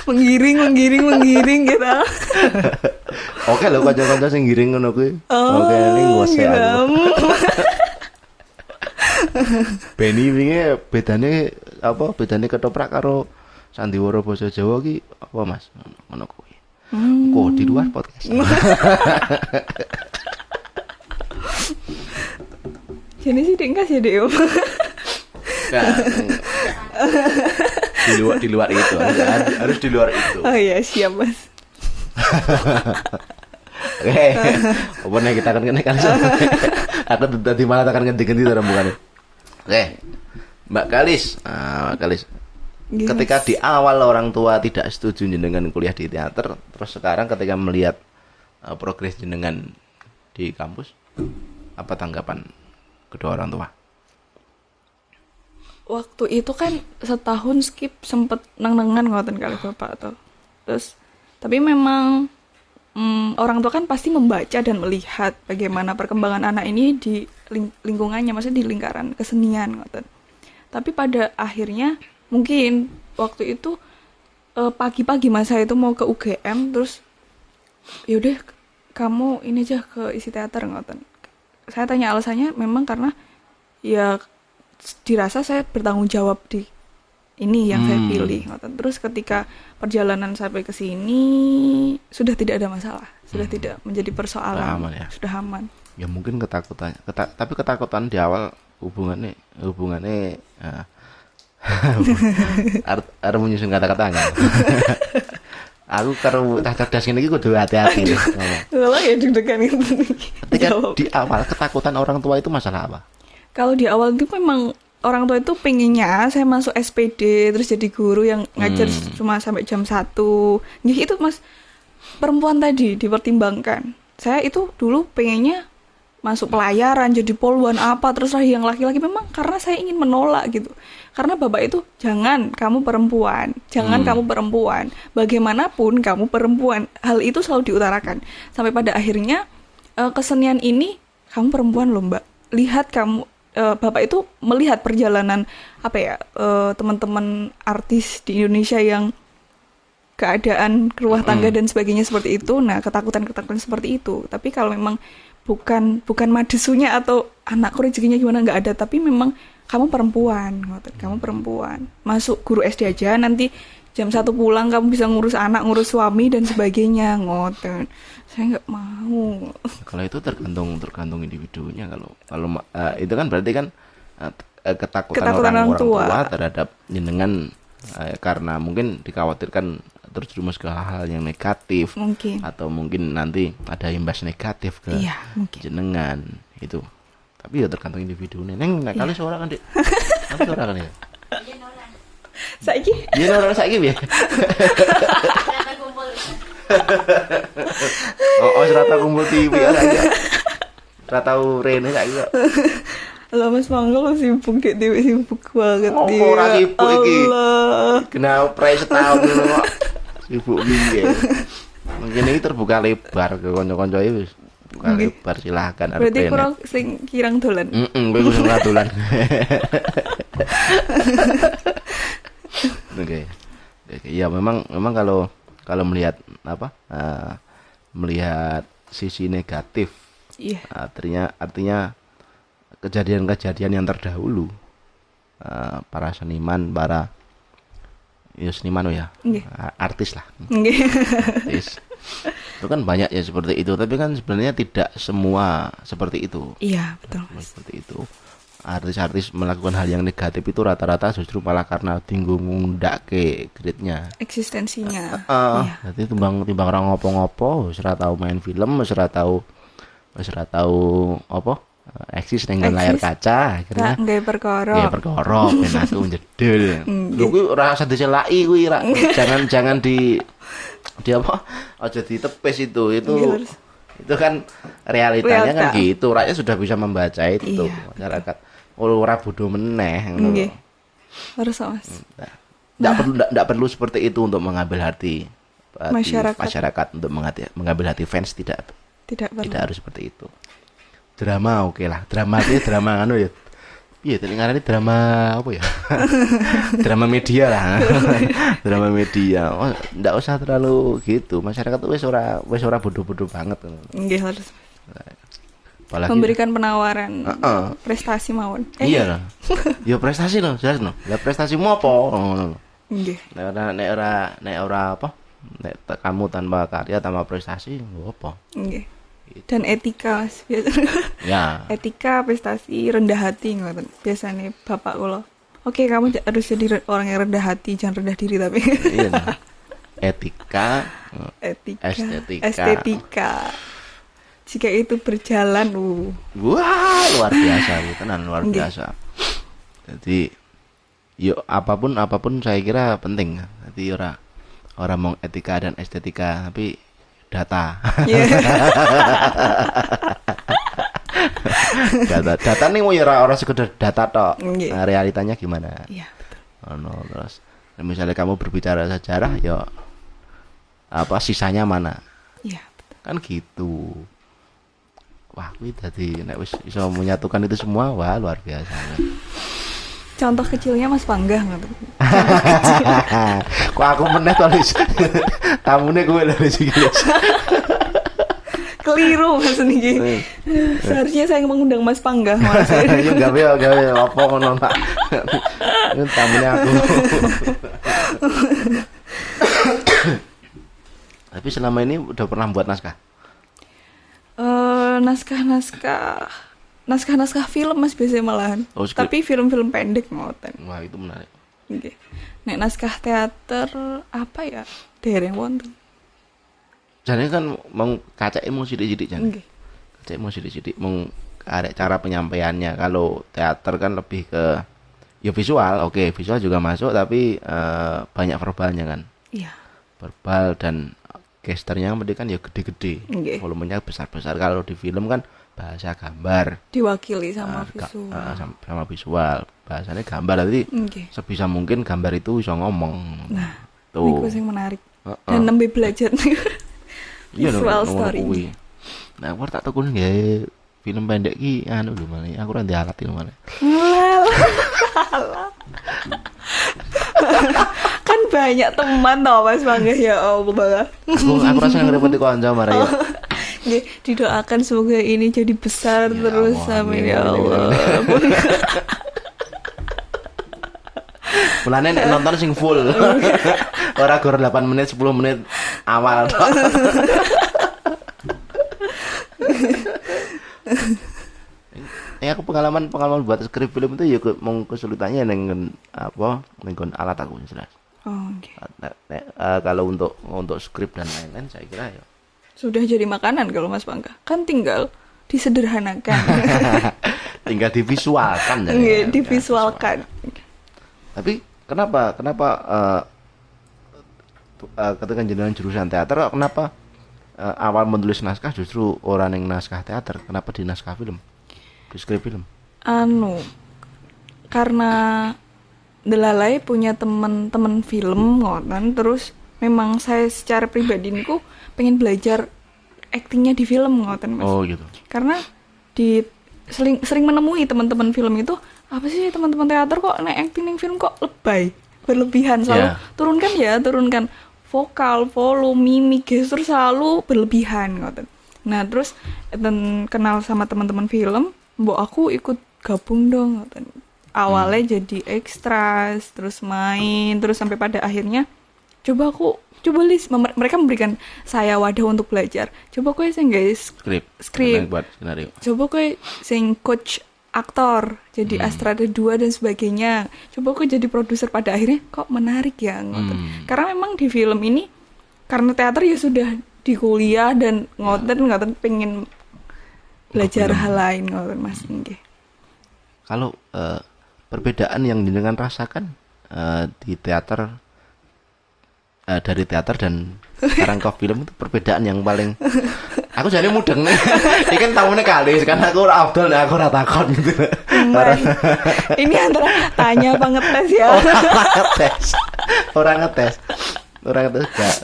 menggiring gitu. Oke lho kanca-kanca sing ngiring ngono kuwi. Oke ning ngose aku. Beni wingi bedane ketoprak karo sandiwara basa Jawa ki apa Mas? Ngono kuwi. Kok di luar podcast. Jadi sih enggak sih Deo. Di luar itu. Harus di luar itu. Oh iya, siap, Mas. Oke. Apa nih kita akan kene kali. Aku tadi malah akan ganti-ganti rembungannya. Oke. Mbak Kalis. Kalis. Ketika di awal orang tua tidak setuju dengan kuliah di teater, terus sekarang ketika melihat progres jenengan di kampus, apa tanggapan kedua orang tua? Waktu itu kan setahun skip sempet neng-nengan ngoten kali Bapak atau. Terus tapi memang orang tua kan pasti membaca dan melihat bagaimana perkembangan anak ini di lingkungannya, maksudnya di lingkaran kesenian ngoten. Tapi pada akhirnya mungkin waktu itu pagi-pagi Mas saya itu mau ke UGM, terus yaudah kamu ini aja ke isi teater ngoten. Saya tanya alasannya memang karena ya dirasa saya bertanggung jawab di ini yang saya pilih ngoten. Terus ketika perjalanan sampai ke sini sudah tidak ada masalah, sudah tidak menjadi persoalan, aman, ya? Sudah aman. Ya mungkin ketakutan, tapi ketakutan di awal hubungannya Arep menyusun kata-kata enggak? Aku karo tak cerdas ngene iki kudu hati-hati lho ngomong. Kalau ya deg-degan itu. Ketika di awal ketakutan orang tua itu masalah apa? Kalau di awal itu memang orang tua itu pengennya saya masuk SPD terus jadi guru yang ngajar cuma sampai jam 1. Jadi itu Mas, perempuan tadi dipertimbangkan. Saya itu dulu pengennya masuk pelayaran, jadi poluan apa, terus lah yang laki-laki memang karena saya ingin menolak gitu. Karena bapak itu, jangan kamu perempuan, jangan kamu perempuan. Bagaimanapun kamu perempuan. Hal itu selalu diutarakan. Sampai pada akhirnya kesenian ini, kamu perempuan loh mbak. Lihat kamu, bapak itu melihat perjalanan teman-teman artis di Indonesia yang keadaan rumah tangga dan sebagainya seperti itu. Nah, ketakutan-ketakutan seperti itu. Tapi kalau memang bukan madesunya atau anakku rezekinya gimana, nggak ada, tapi memang kamu perempuan, kamu perempuan. Masuk guru SD aja, nanti jam 1 pulang kamu bisa ngurus anak, ngurus suami dan sebagainya, ngoten. Saya nggak mau. Kalau itu tergantung individunya. Kalau itu kan berarti kan ketakutan orang tua terhadap jenengan karena mungkin dikhawatirkan terjerumus ke hal-hal yang negatif, mungkin. Atau mungkin nanti ada imbas negatif ke jenengan itu. Tapi ya tergantung individu. Neng kali suara kan Dik. Kali suara kan ya. Saiki? Iya orang saiki piye? Oh, serata kumpul TV aja. Serata urene saiki kok. Lah Mas Mangga lo sibuk sibuk banget dia. Oh, ora sibuk iki. Kena press setahun ngono kok. Sibuk piye? Mungkin ini terbuka lebar ke kanca-kanca wis. Buka lebar silakan. Berarti kurang sing kirang dolan. Kowe kudu dolan. Oke. Ya memang kalau melihat melihat sisi negatif. Iya. Artinya kejadian-kejadian yang terdahulu para seniman, artis lah. Artis. Itu kan banyak ya seperti itu, tapi kan sebenarnya tidak semua seperti itu. Iya, betul. Seperti itu. Artis-artis melakukan hal yang negatif itu rata-rata justru malah karena tinggung ngundake grade-nya, eksistensinya. Jadi timbang orang ngopo-ngopo, wis ora tau main film, wis ora tau apa? Eksis ning layar kaca, akhirnya nggih perkara ben aku njedel. Lho kuwi ora usah dicelaki kuwi, jangan di apa? Aja ditepis itu kan realitanya kan gitu. Rakyat sudah bisa membaca itu. Masyarakat ora bodoh meneh ngono. Nggih. Harus Mas. Enggak perlu seperti itu untuk mengambil hati masyarakat untuk mengambil hati fans, tidak harus seperti itu. Drama oke lah. Drama anu ya. Iya, ngarani drama apa ya? Drama media lah. Drama media. Oh, ndak usah terlalu gitu. Masyarakat tuh wis ora bodoh-bodoh banget. Nggih, harus. Apalagi memberikan penawaran prestasi mawon. Iya lah. Ya prestasi loh, jelas loh. Lah prestasimu apa? Ngono. Nggih. Nek ora apa? Nek kamu tanpa karya, tanpa prestasi, apa? Nggih. Dan etika biasanya. Ya. Etika, prestasi, rendah hati ngoten. Biasanya bapak kula. Oke, kamu harus jadi orang yang rendah hati, jangan rendah diri tapi. Iya. Etika, estetika. Jika itu berjalan, wah luar biasa, tenan luar biasa. Jadi, yuk apapun saya kira penting. Jadi orang mau etika dan estetika, tapi data. Data nih mau orang sekedar data tok. Nah, realitanya gimana? Iya. Terus misalnya kamu berbicara sejarah, ya apa sisanya mana? Iya. Kan gitu. Wah, kuwi dadi nek wis iso menyatukan itu semua, wah luar biasa. Contoh kecilnya Mas Pangga ngono. Kok aku meneh tulis. Tamune kowe lho iki. Keliru Mas niki. Seharusnya saya mengundang Mas Pangga Mas. Yo gawe apa ngono tak. Ini tamune aku. Tapi selama ini udah pernah buat naskah? Naskah film Mas biasanya malahan. Tapi film-film pendek ngoten. Wah, itu menarik. Nggih. Nek naskah teater apa ya? Dereng wonten. Jadi kan mau kacake sithik-sithik jan. Nggih. Kacake sithik-sithik mung arek cara penyampaiannya. Kalau teater kan lebih ke ya visual, oke, visual juga masuk tapi banyak verbalnya kan. Iya. Verbal dan gesternya kan ya gede-gede. Nggih. Volumenya besar-besar. Kalau di film kan bahasa gambar. Diwakili sama visual. Sama visual. Bahasanya gambar jadi Nggih. sebisa mungkin gambar itu bisa ngomong. Nah, tuh. niku sing menarik. Dan nembe belajar nih. Iya Visual ngono story. kuwi. Nah, aku tak tekun nggih film pendek ki anu lho malah. Aku ora ndek alat iki malah. Kan banyak teman toh Mas Bangga ya Allah. Aku rasa ngrepoti kanca marah ya. Nggih, didoakan semoga ini jadi besar Ya terus Allah, amin amin, ya amin, Allah. Mulane nek nonton sing full. Ora gor 8 menit 10 menit awal. Aku pengalaman buat skrip film itu ya mau kesulitannya neng apa neng alat aku jelas. Oh, oke. Kalau untuk skrip dan lain-lain saya kira ya Sudah jadi makanan kalau Mas Bangga. Kan tinggal disederhanakan. tinggal divisualkan ya. Nggih, divisualkan. Tapi kenapa ketika jenengan jurusan teater kenapa awal menulis naskah justru orang yang naskah teater, kenapa di naskah film? Di skrip film. Karena Delalai punya teman-teman film ngoten, terus memang saya secara pribadi niku pengen belajar aktingnya di film ngoten Mas. Oh gitu. Karena sering menemui teman-teman film itu, apa sih teman-teman teater kok nek acting ning film kok berlebihan selalu turunkan vokal, volume, mimik, gestur selalu berlebihan ngoten. Nah, terus kenal sama teman-teman film, mbok aku ikut gabung dong ngoten. Awalnya jadi ekstras, terus main, terus sampai pada akhirnya coba mereka memberikan saya wadah untuk belajar. Coba kowe sing guys skrip buat skenario. Coba kowe sing coach aktor, jadi Astrada 2 dan sebagainya. Coba kowe jadi produser, pada akhirnya kok menarik ya ngoten. Karena memang di film ini karena teater ya sudah di kuliah dan ngoten pengen belajar hal lain ngoten Mas nggih. Kalau perbedaan yang jenengan rasakan di teater dari teater dan sekarang ke film itu perbedaan yang paling aku jadi mudeng nih. Ini kan tahunnya kali kan aku ora afdol aku ora takon gitu. Ini antara tanya apa ngetes ya? Orang ngetes gak.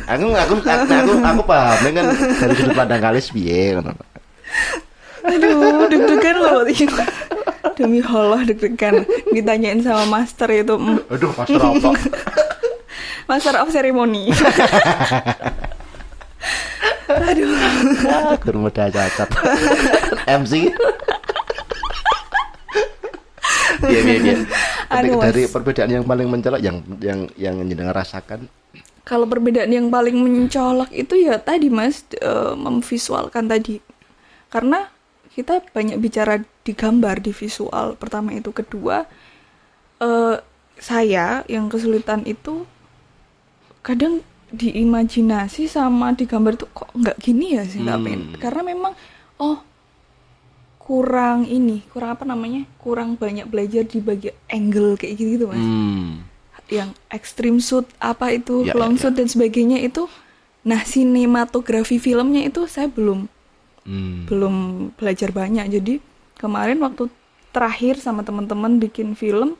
Aku paham kan dari sudut pandang kalis piye ngono. Aduh, deg-degan loh. Demi Allah deg-degan ditanyain sama master itu. Aduh, master apa? Master of ceremony. Aduh. Kurmuda cacat. MC. Iya. Dari perbedaan yang paling mencolok yang jenengan rasakan. Kalau perbedaan yang paling mencolok itu ya tadi Mas, memvisualkan tadi. Karena kita banyak bicara di gambar, di visual. Pertama itu, kedua saya yang kesulitan itu kadang di imajinasi sama di gambar itu kok nggak gini ya sih nggak pengen. Karena memang kurang banyak belajar di bagian angle kayak gitu Mas. Yang extreme shoot apa itu long shoot dan sebagainya itu. Nah, sinematografi filmnya itu saya belum belajar banyak. Jadi kemarin waktu terakhir sama teman-teman bikin film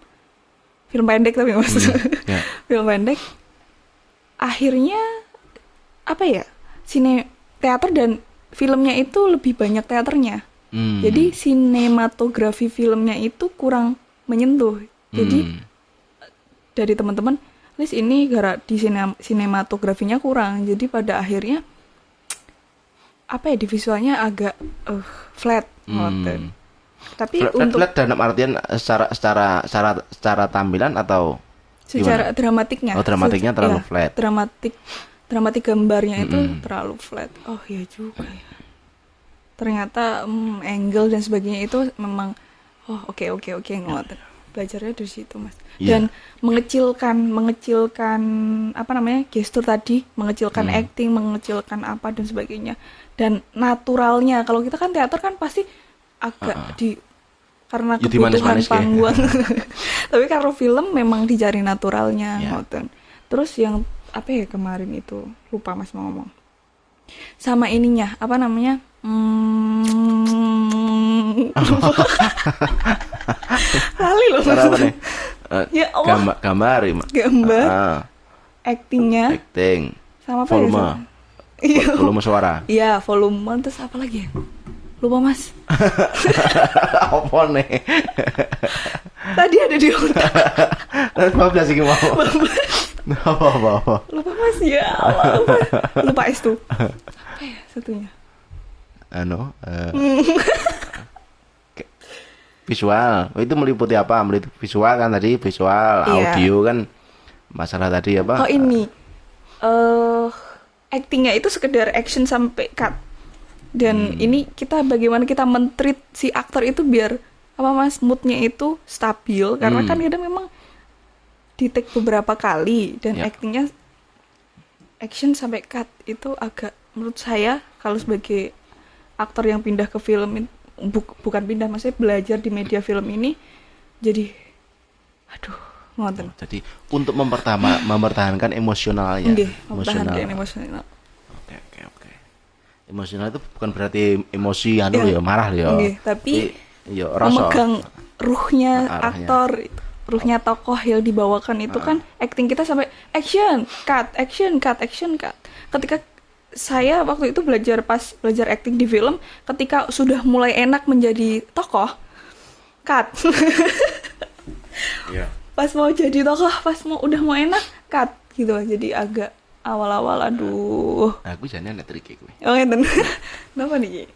pendek tapi Mas. Film pendek akhirnya teater dan filmnya itu lebih banyak teaternya. Jadi sinematografi filmnya itu kurang menyentuh. Jadi dari teman-teman, Lis ini gara di sinematografinya kurang. Jadi pada akhirnya di visualnya agak flat ngoten. Tapi flat dalam artian secara tampilan atau secara dramatiknya. Oh, dramatiknya terlalu flat. Dramatik gambarnya itu terlalu flat. Oh iya juga ya. Ternyata angle dan sebagainya itu memang oke ngoten. belajarnya dari situ Mas. Iya. Dan mengecilkan apa namanya gestur tadi, mengecilkan acting, mengecilkan apa dan sebagainya. Dan naturalnya, kalau kita kan teater kan pasti agak karena Ya, kebutuhan dimanis-manis kayak. panggung. Tapi kalau film memang dicari naturalnya, Iya. ngoten. Terus yang apa ya kemarin itu lupa Mas mau ngomong. Sama ininya, apa namanya? Lali loh. Cara apa nih? Ya Allah. Gambar, Gambar, Ah, actingnya, acting, sama apa volume, ya? Iya. volume suara. Iya, volume, terus apa lagi ya? Lupa Mas. Apa nih? Tadi ada di otak. 15 iki mau. Apa. Lupa Mas, ya Allah. Lupa S2. Apa ya satunya? Visual. Itu meliputi apa? Meliputi visual kan tadi, visual, Iya. audio kan. Masalah tadi apa? Oh ini, actingnya itu sekedar action sampai cut. Dan ini kita bagaimana kita men-treat si aktor itu biar apa Mas moodnya itu stabil karena kan kadang memang di take beberapa kali dan Ya. actingnya action sampai cut itu agak menurut saya kalau sebagai aktor yang pindah ke film bukan pindah maksudnya belajar di media film ini jadi aduh ngoten. Jadi untuk mempertahankan emosionalnya. Nggih, mempertahankan emosional. Oke. Emosional itu bukan berarti emosi ya marah ya. Nggih, tapi ya rasa. memegang ruhnya Arahnya. aktor, ruhnya tokoh yang dibawakan itu kan acting kita sampai action, cut. Ketika saya waktu itu pas belajar acting di film, ketika sudah mulai enak menjadi tokoh, cut. Iya. Pas mau jadi tokoh, udah mau enak, cut gitu. Jadi agak awal-awal aduh. Aku jane nek trik kowe. Oh ngeten. Kenapa nih?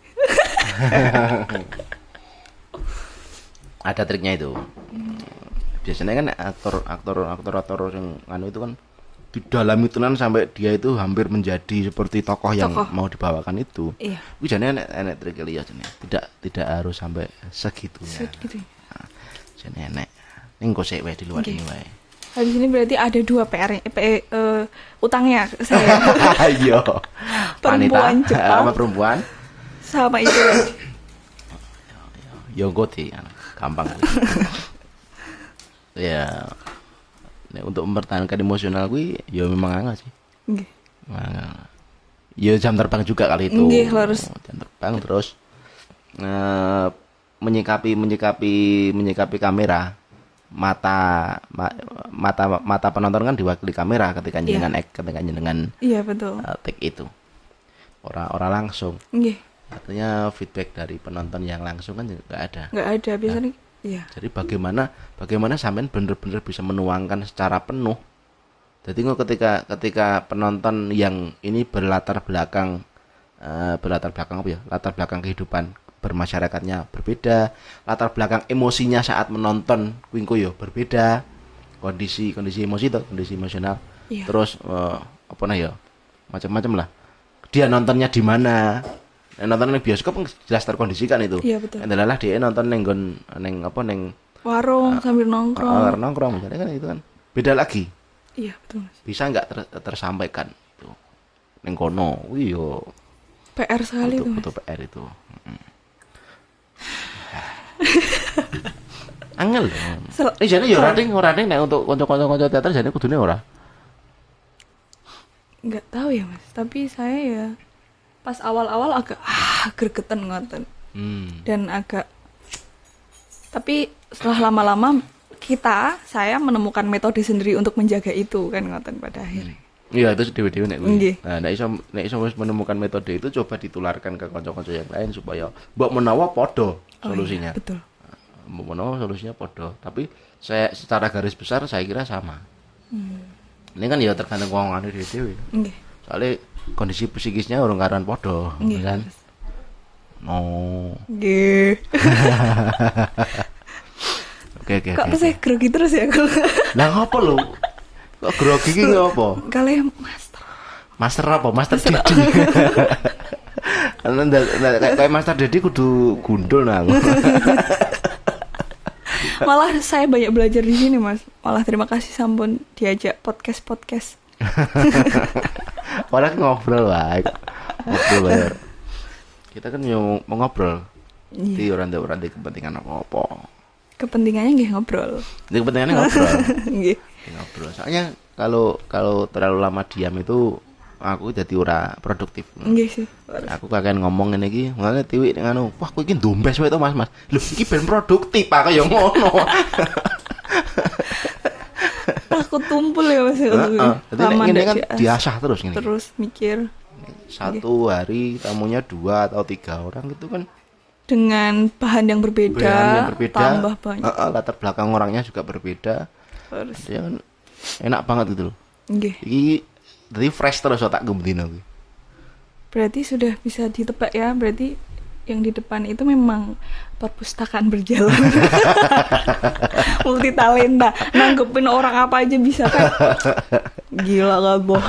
Ada triknya itu. Biasanya kan aktor yang anu itu kan di dalam itunan sampai dia itu hampir menjadi seperti tokoh yang mau dibawakan itu. Iya. Wih jane enek trik liya jane. Tidak harus sampai segitunya. Gitu. Nah, jane enek. Ning gosek wae di luar ini wae. Habis ini berarti ada 2 utangnya saya. Ayo. Perempuan Wanita, Jepang. sama perempuan. Sama itu. Yogoti gampang. Ya. Nek untuk mempertahankan emosional kuwi ya memang angel sih. Nggih. Ya jam terbang juga kali itu. Nggih, harus. Jam terbang terus menyikapi kamera. Mata penonton kan diwakili kamera ketika jenengan Iya, betul. take itu. Orang langsung. Nggih. Artinya feedback dari penonton yang langsung kan juga nggak ada. Nggak ada biasanya. Iya. Jadi bagaimana sampean bener-bener bisa menuangkan secara penuh. Jadi ketika penonton yang ini berlatar belakang apa ya? Latar belakang kehidupan bermasyarakatnya berbeda, latar belakang emosinya saat menonton kuingko ya berbeda. Kondisi emosi itu, kondisi emosional. Iya. Terus apa nah ya? Macam-macam lah. Dia nontonnya di mana? Nonton di bioskop kan jelas terkondisikan itu. Iya, betul. Adalah dia nonton neng Warung sambil nongkrong. nongkrong misalnya kan itu kan beda lagi. Iya, betul Mas. Bisa nggak tersampaikan itu neng kono. Iya. PR sekali itu. Foto PR itu. Angel. Jane ya ora ning nek untuk kanca-kanca teater jane kudune ora. Nggak tahu ya Mas, tapi saya ya pas awal-awal agak gregetan ngoten. Dan agak tapi setelah lama-lama saya menemukan metode sendiri untuk menjaga itu kan ngoten pada akhirnya. Iya, itu dewe-dewe nek kuwi. Nggih. Nah, nek iso wis menemukan metode itu coba ditularkan ke kanca-kanca yang lain supaya mbok menawa padha solusinya. Iya, betul. Mbok menawa solusinya padha, tapi saya secara garis besar saya kira sama. Ini kan ya tergantung wong anu dhewe-dhewe. Nggih. Soalnya kondisi psikisnya orang karan padha, Nggih. kan? No. Nggih. Oke. Kok saya grogi terus ya kalau Lah ngopo lho? Kok grogi ki ngopo? kalian master. Master apa? Master Dedi. Kayak Master Dedi kudu gundul nang. Malah saya banyak belajar di sini, Mas. Malah terima kasih sampun diajak podcast. Orang ngobrol wae. Ngobrol wae. Kita kan mau ngobrol. Di orang kepentingan apa-apa. Kepentingannya nggih ngobrol. Ini kepentingannya ngobrol. Nggih. Ngobrol. Soalnya kalau terlalu lama diam itu aku jadi ora produktif. Nggih sih. Aku kakek ngomong ngene iki, ngene tiwik ngono. Wah, kowe iki ndombes wae to, Mas. Lho, iki ben produktif aku ya ngono. Takut tumpul ya Mas. Jadi ngene kan diasah terus ngene. Terus mikir satu hari tamunya 2 atau 3 orang gitu kan. Dengan bahan yang berbeda, tambah banyak. Latar belakang orangnya juga berbeda. Terus. Dia kan enak banget gitu loh. Nggih. Iki jadi fresh terus otak gembendino kuwi. Berarti sudah bisa ditebak ya, berarti yang di depan itu memang perpustakaan berjalan. Multi talenta, nanggepin orang apa aja bisa kan. Gila kan, Boh.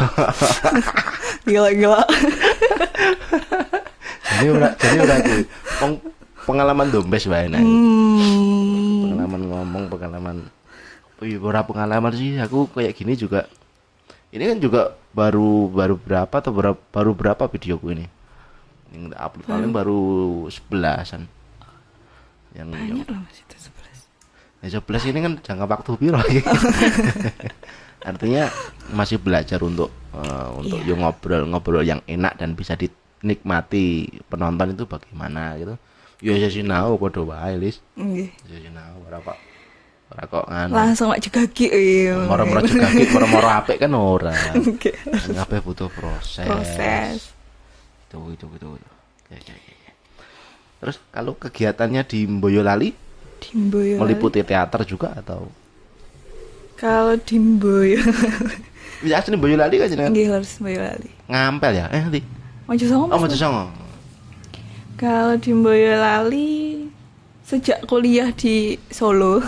Gila. Jadi udah aku pengalaman dombes wae nah. Pengalaman ngomong, beberapa pengalaman sih aku kayak gini juga. Ini kan juga baru berapa videoku ini. Yang upload paling baru 11-an. Yang banyak loh Mas itu 11. Yang 11 ini kan jangka waktu piro iki. Artinya masih belajar untuk yang ngobrol yang enak dan bisa dinikmati penonton itu bagaimana gitu. Ya sinau padha wae Lis. Nggih. Ya sinau ora kok anu. Langsung mak jegagi Moro-moro jegagi, moro-moro apik kan ora. Kabeh butuh proses. Itu. Ya. Terus kalau kegiatannya di Boyolali? Meliputi teater juga atau? Kalau di Boyolali. Ya asli Boyolali kan jenengan? Nggih, harus Boyolali. Ngampel ya? Nanti. Mojosongo. Mojosongo. Kalau di Boyolali sejak kuliah di Solo.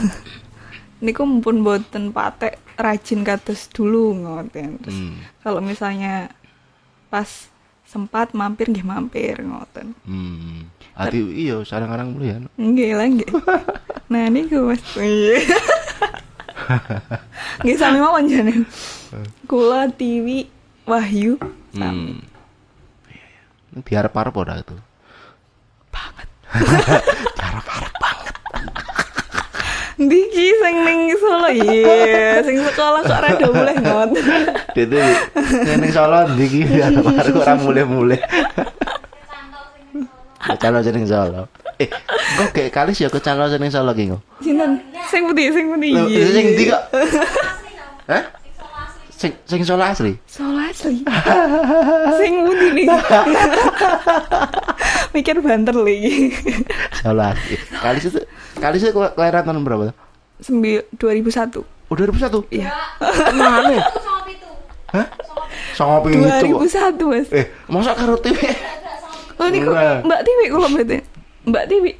Niku mumpun boten patek rajin kados dulu ngoten. Terus kalau misalnya pas sempat mampir ngoten. Ati iya sareng-sareng mulu ya. Nggih lah nggih. Nah niku Mas. Nggih sami mawon jane. Kula Tiwi Wahyu sami. Iya. Diarep-arep ora itu. Banget. Diarep-arep banget. Diki sing ning Solo iya, sing sekolah kok rada mulih ngoten. Dite ning Solo ndiki diarep-arep kok ora mulih-mulih. Kecalo sing Solo. Kok kayak kalis ya kecalo sing Solo ki kok. Sinten? Sing putih. Sing ndi kok? Hah? Sing Solo asli. Solo asli. Sing putih nih. Mikir banter lagi. Solo asli. Kalis itu kelahiran tahun berapa? 2001. Oh 2001? Iya. Mana? Hah? 2001. 2001 Mas. Masa karo TV? Oh niku Mbak Tiwi kula berarti. Mbak Tiwi.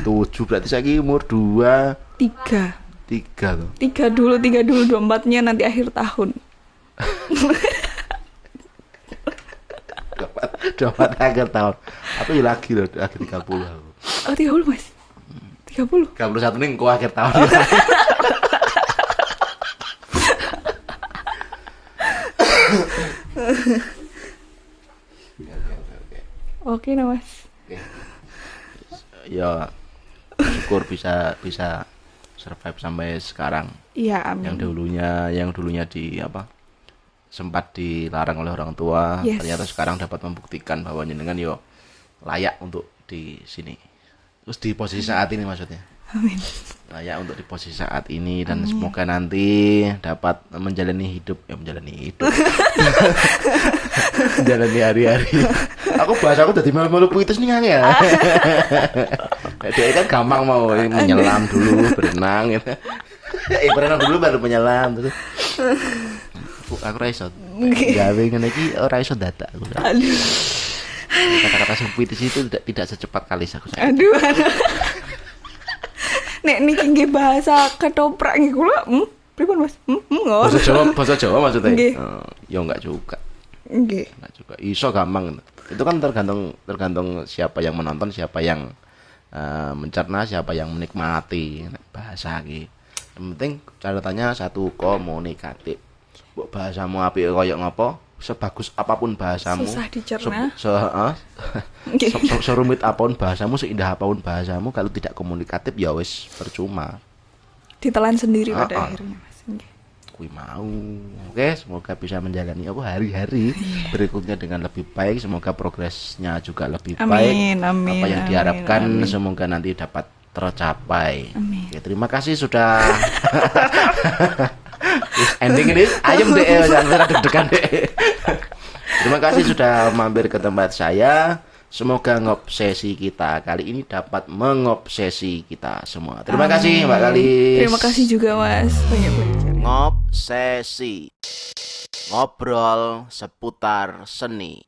97 berarti saiki umur 3 tuh. 3 dulu 24-nya nanti akhir tahun. Dapat akhir tahun. Apa ya lagi loh akhir 30 aku. Oh 30 Mas. 30. 31 nih engko akhir tahun. Oke, nah Mas. Ya syukur bisa survive sampai sekarang. Iya, amin. Yang dulunya sempat dilarang oleh orang tua, ternyata sekarang dapat membuktikan bahwa jenengan layak untuk di sini. Terus di posisi saat ini maksudnya. Amin. Layak untuk di posisi saat ini dan semoga nanti dapat menjalani hidup. Menjalani hari-hari. Aku tadi malu-malu puitis nih kan ya. Dia kan gampang mau menyelam dulu, berenang gitu. Berenang dulu baru menyelam terus. Aku raiso. Gawe ngene iki ora iso dadak aku. Aduh. Kata-kata sing puitis itu tidak secepat kalis aku. Aduh. Nek niki nggih bahasa ketoprak nggih kula, pripun Mas? Bahasa Jawa maksudnya. Ya enggak juga. Nggih. Enggak juga. Iso gampang. Itu kan tergantung siapa yang menonton, siapa yang mencerna, siapa yang menikmati. Nek bahasa iki. Yang penting catatannya satu, komunikatif. Mbok bahasamu apik koyo ngopo, sebagus apapun bahasamu, Susah dicerna. serumit apapun bahasamu, seindah apapun bahasamu, kalau tidak komunikatif ya wis percuma. Ditelan sendiri pada akhirnya Mas. Nggih. Kui mau. Oke, semoga bisa menjalani hari-hari berikutnya dengan lebih baik. Semoga progresnya juga lebih baik. Amin, Apa yang amin, diharapkan amin. semoga nanti dapat tercapai. Amin. Oke, terima kasih sudah ending ini ayam deh, jangan deg-degan deh. Terima kasih sudah mampir ke tempat saya. Semoga ngobsesi kita kali ini dapat mengobsesi kita semua. Terima kasih Mbak Kalis. Terima kasih juga Mas. Banyak belajar. Ngobsesi. Ngobrol seputar seni.